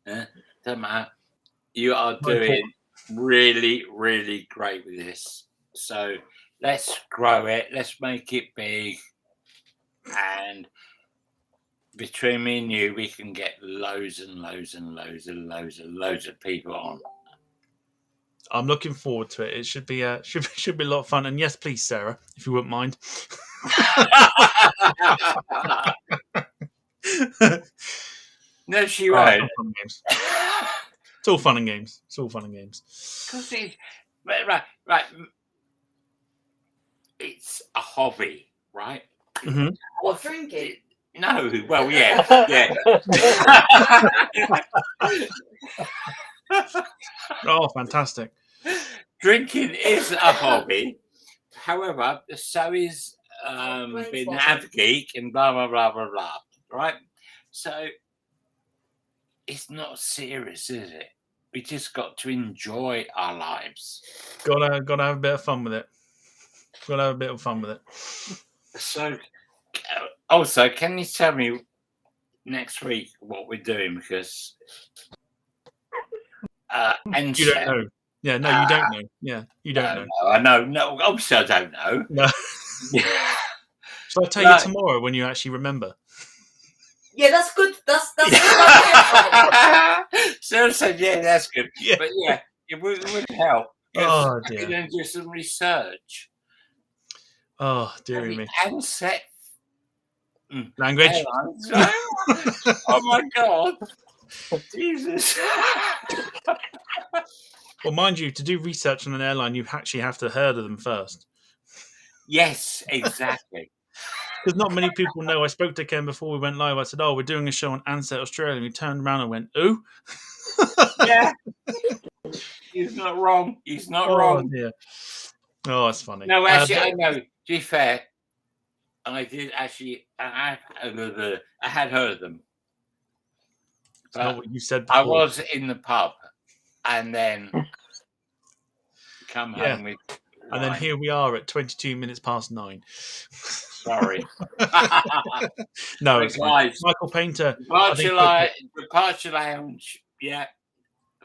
Don't matter. You are doing really, really great with this. So let's grow it. Let's make it big. And between me and you, we can get loads and loads and loads and loads and loads of people on. I'm looking forward to it. It should be a lot of fun. And yes, please, Sarah, if you wouldn't mind. No, she won't. It's all fun and games. It's all fun and games. Right. It's a hobby, right? Mm-hmm. What, drinking? No, well, yeah. Oh, fantastic. Drinking is a hobby. However, so is being an av geek and blah, blah, blah, blah, blah, right? So it's not serious, is it? We just got to enjoy our lives. Gotta have a bit of fun with it. So, also, can you tell me next week what we're doing? Because Ansett, you don't know. Yeah, no, you don't know. Yeah, you don't know. No, I know. No, obviously I don't know. No. Shall I tell you tomorrow when you actually remember? Yeah, that's good. That's good. Sarah said, yeah, that's good. Yeah. But it would help. Oh, I dear. can do some research. Oh, dearie me. Ansett Language. Airlines. Oh my God. Jesus. Well, mind you, to do research on an airline, you actually have to heard of them first. Yes, exactly. because not many people know. I spoke to Ken before we went live. I said, "Oh, we're doing a show on Ansett Australia." And he turned around and went, "Ooh." Yeah. He's not wrong. He's not wrong. Dear. Oh, it's funny. No, actually, I know. To be fair, I did actually. I had heard of them. It's not what you said before. I was in the pub, and then come home with. And then here we are at 22 minutes past 9. Sorry. No, it's guys. Michael Painter. Departure Lounge. Yeah.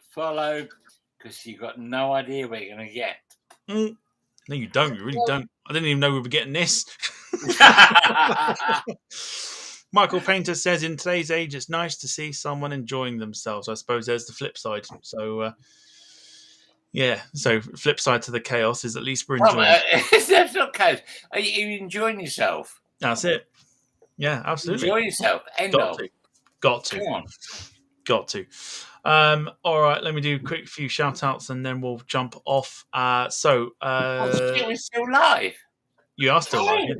Follow, because you've got no idea what you're going to get. No, you don't. You really don't. I didn't even know we were getting this. Michael Painter says, in today's age, it's nice to see someone enjoying themselves. I suppose there's the flip side. So, so flip side to the chaos is at least we're enjoying it. That's not chaos. Are you enjoying yourself? That's it. Yeah, absolutely. Enjoy yourself. Got to. Come on. Got to. All right, let me do a quick few shout outs and then we'll jump off. We're still live. You are still live.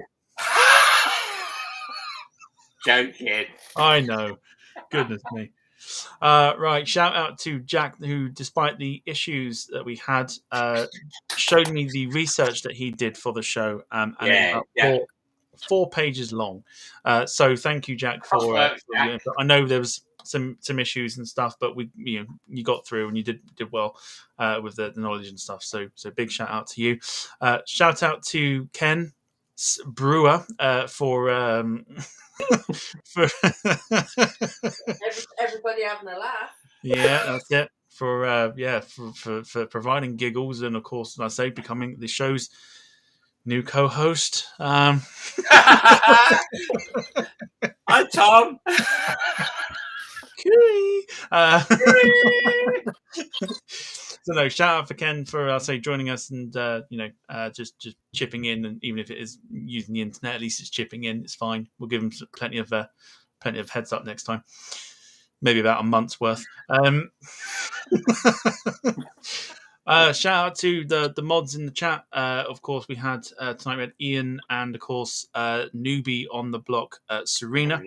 Joking. I know. Goodness me. Right, shout out to Jack, who, despite the issues that we had, showed me the research that he did for the show, and about 4 pages long. So thank you, Jack, for I know there was some issues and stuff, but you got through and you did well with the knowledge and stuff. So big shout out to you. Shout out to Ken Brewer for everybody having a laugh. Yeah, that's it. For providing giggles and, of course, as I say, becoming the show's new co-host. Hi, Tom. So no, shout out for Ken for joining us and just chipping in, and even if it is using the internet, at least it's chipping in. It's fine. We'll give him plenty of heads up next time. Maybe about a month's worth. Shout out to the mods in the chat. Of course, we had tonight we had Ian and, of course, newbie on the block, Serena.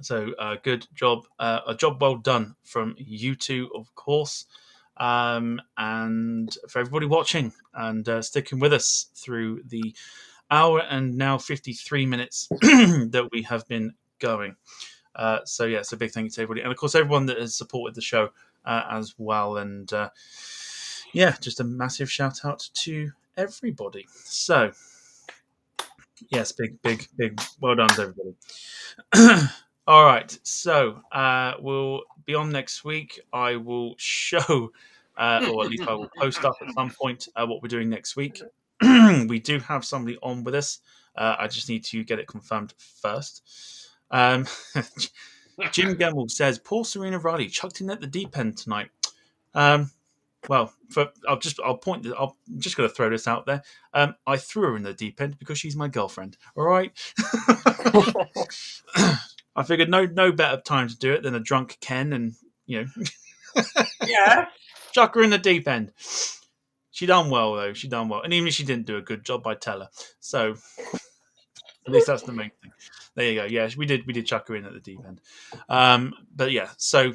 So good job, a job well done from you two, of course, and for everybody watching and sticking with us through the hour and now 53 minutes that we have been going. So big thank you to everybody, and of course everyone that has supported the show as well, and just a massive shout out to everybody. So yes, big well done to everybody. All right, so we'll be on next week. I will show, or at least I will post up at some point what we're doing next week. We do have somebody on with us. I just need to get it confirmed first. Jim Gamble says, "Poor Serena Riley chucked in at the deep end tonight." I'm just going to throw this out there. I threw her in the deep end because she's my girlfriend. All right. I figured no better time to do it than a drunk Ken, and chuck her in the deep end. She done well though. She done well, and even if she didn't do a good job, I'd tell her. So at least that's the main thing. There you go. Yeah, we did chuck her in at the deep end. But yeah, so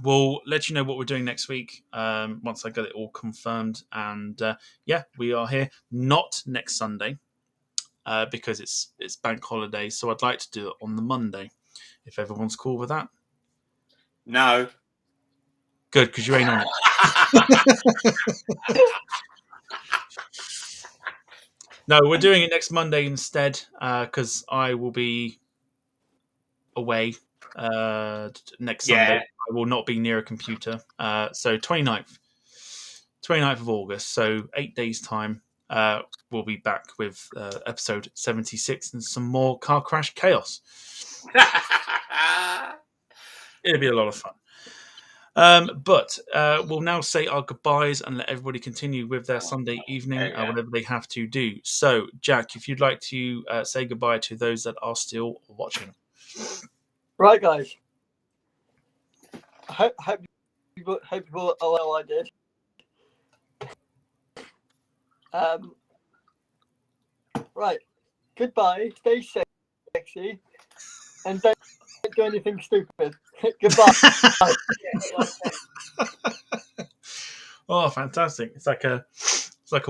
we'll let you know what we're doing next week once I get it all confirmed. And we are here not next Sunday because it's bank holiday. So I'd like to do it on the Monday, if everyone's cool with that. No. Good, because you ain't on it. No, we're doing it next Monday instead because I will be away next Sunday. I will not be near a computer. So 29th of August, so 8 days' time, we'll be back with episode 76 and some more car crash chaos. It'll be a lot of fun. But we'll now say our goodbyes and let everybody continue with their Sunday evening, whatever they have to do. So, Jack, if you'd like to say goodbye to those that are still watching. Right, guys. I hope you all well I did. Right. goodbye. Stay sexy, and don't do anything stupid. Goodbye. Oh, fantastic! It's like a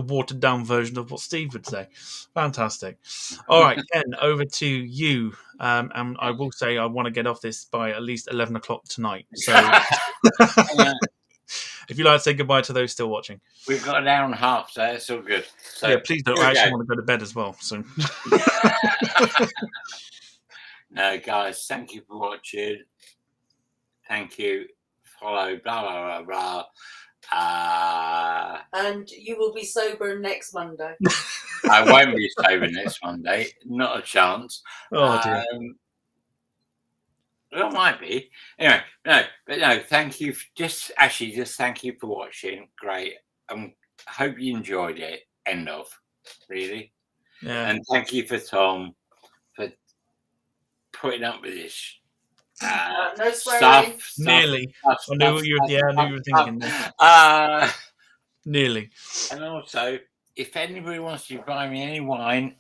watered down version of what Steve would say. Fantastic. All right, Ken, over to you. And I will say I want to get off this by at least 11 o'clock tonight. So if you'd like to say goodbye to those still watching. We've got an hour and a half, so it's all good. So yeah, please don't. I actually want to go to bed as well. So no, guys, thank you for watching. Thank you. Follow, blah, blah, blah, blah. And you will be sober next Monday. I won't be sober next Monday. Not a chance. oh dear. Well, it might be. Anyway, thank you. Just thank you for watching. Great. I hope you enjoyed it. End of. Really. Yeah. And thank you for Tom for putting up with this. No swearing. Nearly. I knew what you were thinking. Nearly. And also, if anybody wants to buy me any wine,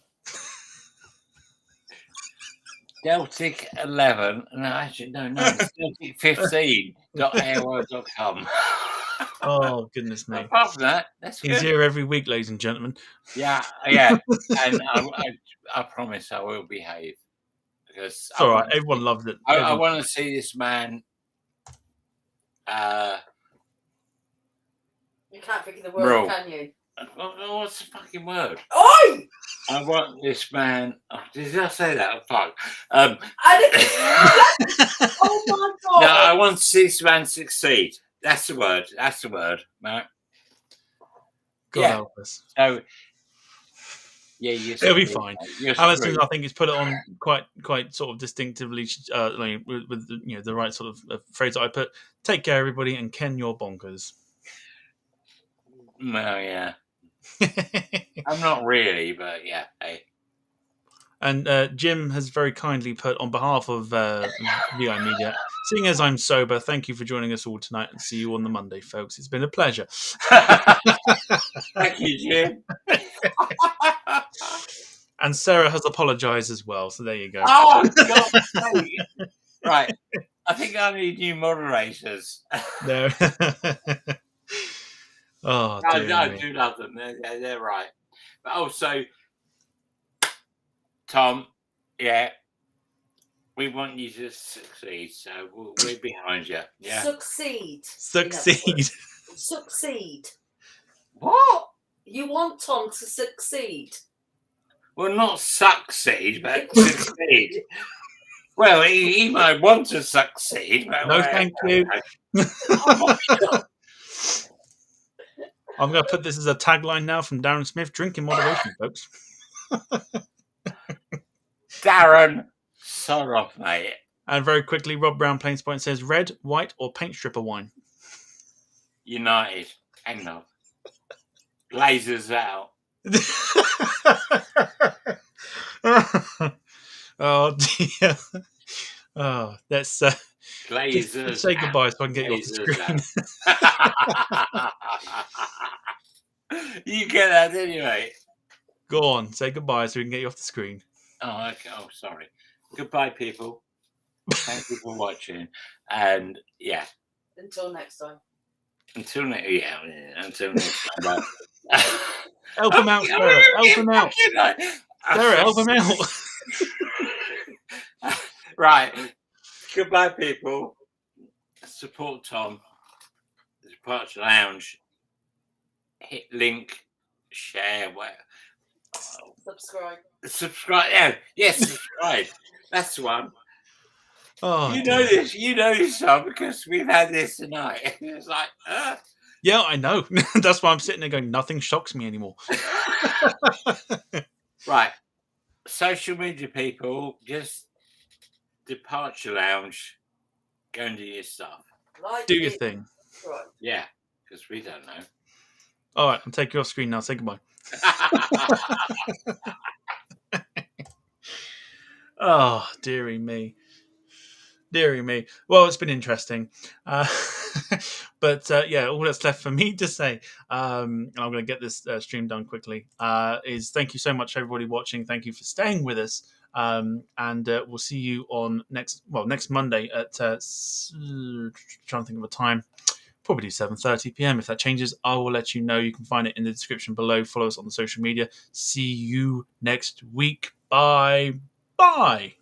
Celtic 11, no, actually, no, Celtic 15.aol.com. Oh, goodness me. Apart from that, that's good. He's here every week, ladies and gentlemen. Yeah. And I promise I will behave. Because It's all right. Everyone loved it. I want to see this man. You can't think of the word, can you? What's the fucking word? Oi! I want this man. Oh, did I say that? Fuck. Oh my God! No, I want to see this man succeed. That's the word. Right? God help us. So, yeah, it'll be fine. Alison, I think, has put it on quite sort of distinctively with the right sort of phrase that I put. Take care, everybody, and Ken, you're bonkers. Well, yeah. I'm not really, but yeah. Hey. And Jim has very kindly put on behalf of VI Media, seeing as I'm sober, thank you for joining us all tonight, and see you on the Monday, folks. It's been a pleasure. Thank you, Jim. And Sarah has apologised as well, so there you go. Oh, God. Right. I think I need new moderators. No. Oh, I do love them. They're right. But also, Tom, yeah, we want you to succeed, so we're behind you. Yeah. Succeed. Succeed. What? You want Tom to succeed? Well, not succeed, but succeed. Well, he might want to succeed. But no, thank you. I'm going to put this as a tagline now from Darren Smith: drink in moderation, folks. Darren, sod off, mate. And very quickly, Rob Brown Plains Point says red, white, or paint stripper wine. United. Hang on. Glazers out. Oh dear. Oh, let's Glazers say goodbye so I can get you off the screen. You get that anyway. Go on, say goodbye so we can get you off the screen. Oh, okay. Oh, sorry. Goodbye, people. Thank you for watching. And yeah. Until next time. Until next time. Help him out, Sarah. Help him out. Sarah, help him out. Right. Goodbye, people. Support Tom. The Departure Lounge. Hit link, share, subscribe. Subscribe. Yes, subscribe. That's the one. Oh, you know this, Tom, because we've had this tonight. It's like, yeah, I know. That's why I'm sitting there going, nothing shocks me anymore. Right. Social media people, just Departure Lounge, go and do your stuff. Do your thing. Right. Yeah, because we don't know. All right, I'm taking your screen now. Say goodbye. Oh, dearie me. Deary me. Well, it's been interesting. But yeah, all that's left for me to say, and I'm going to get this stream done quickly, is thank you so much, everybody watching. Thank you for staying with us. And we'll see you on next Monday at trying to think of a time. Probably 7:30 p.m. If that changes, I will let you know. You can find it in the description below. Follow us on the social media. See you next week. Bye. Bye.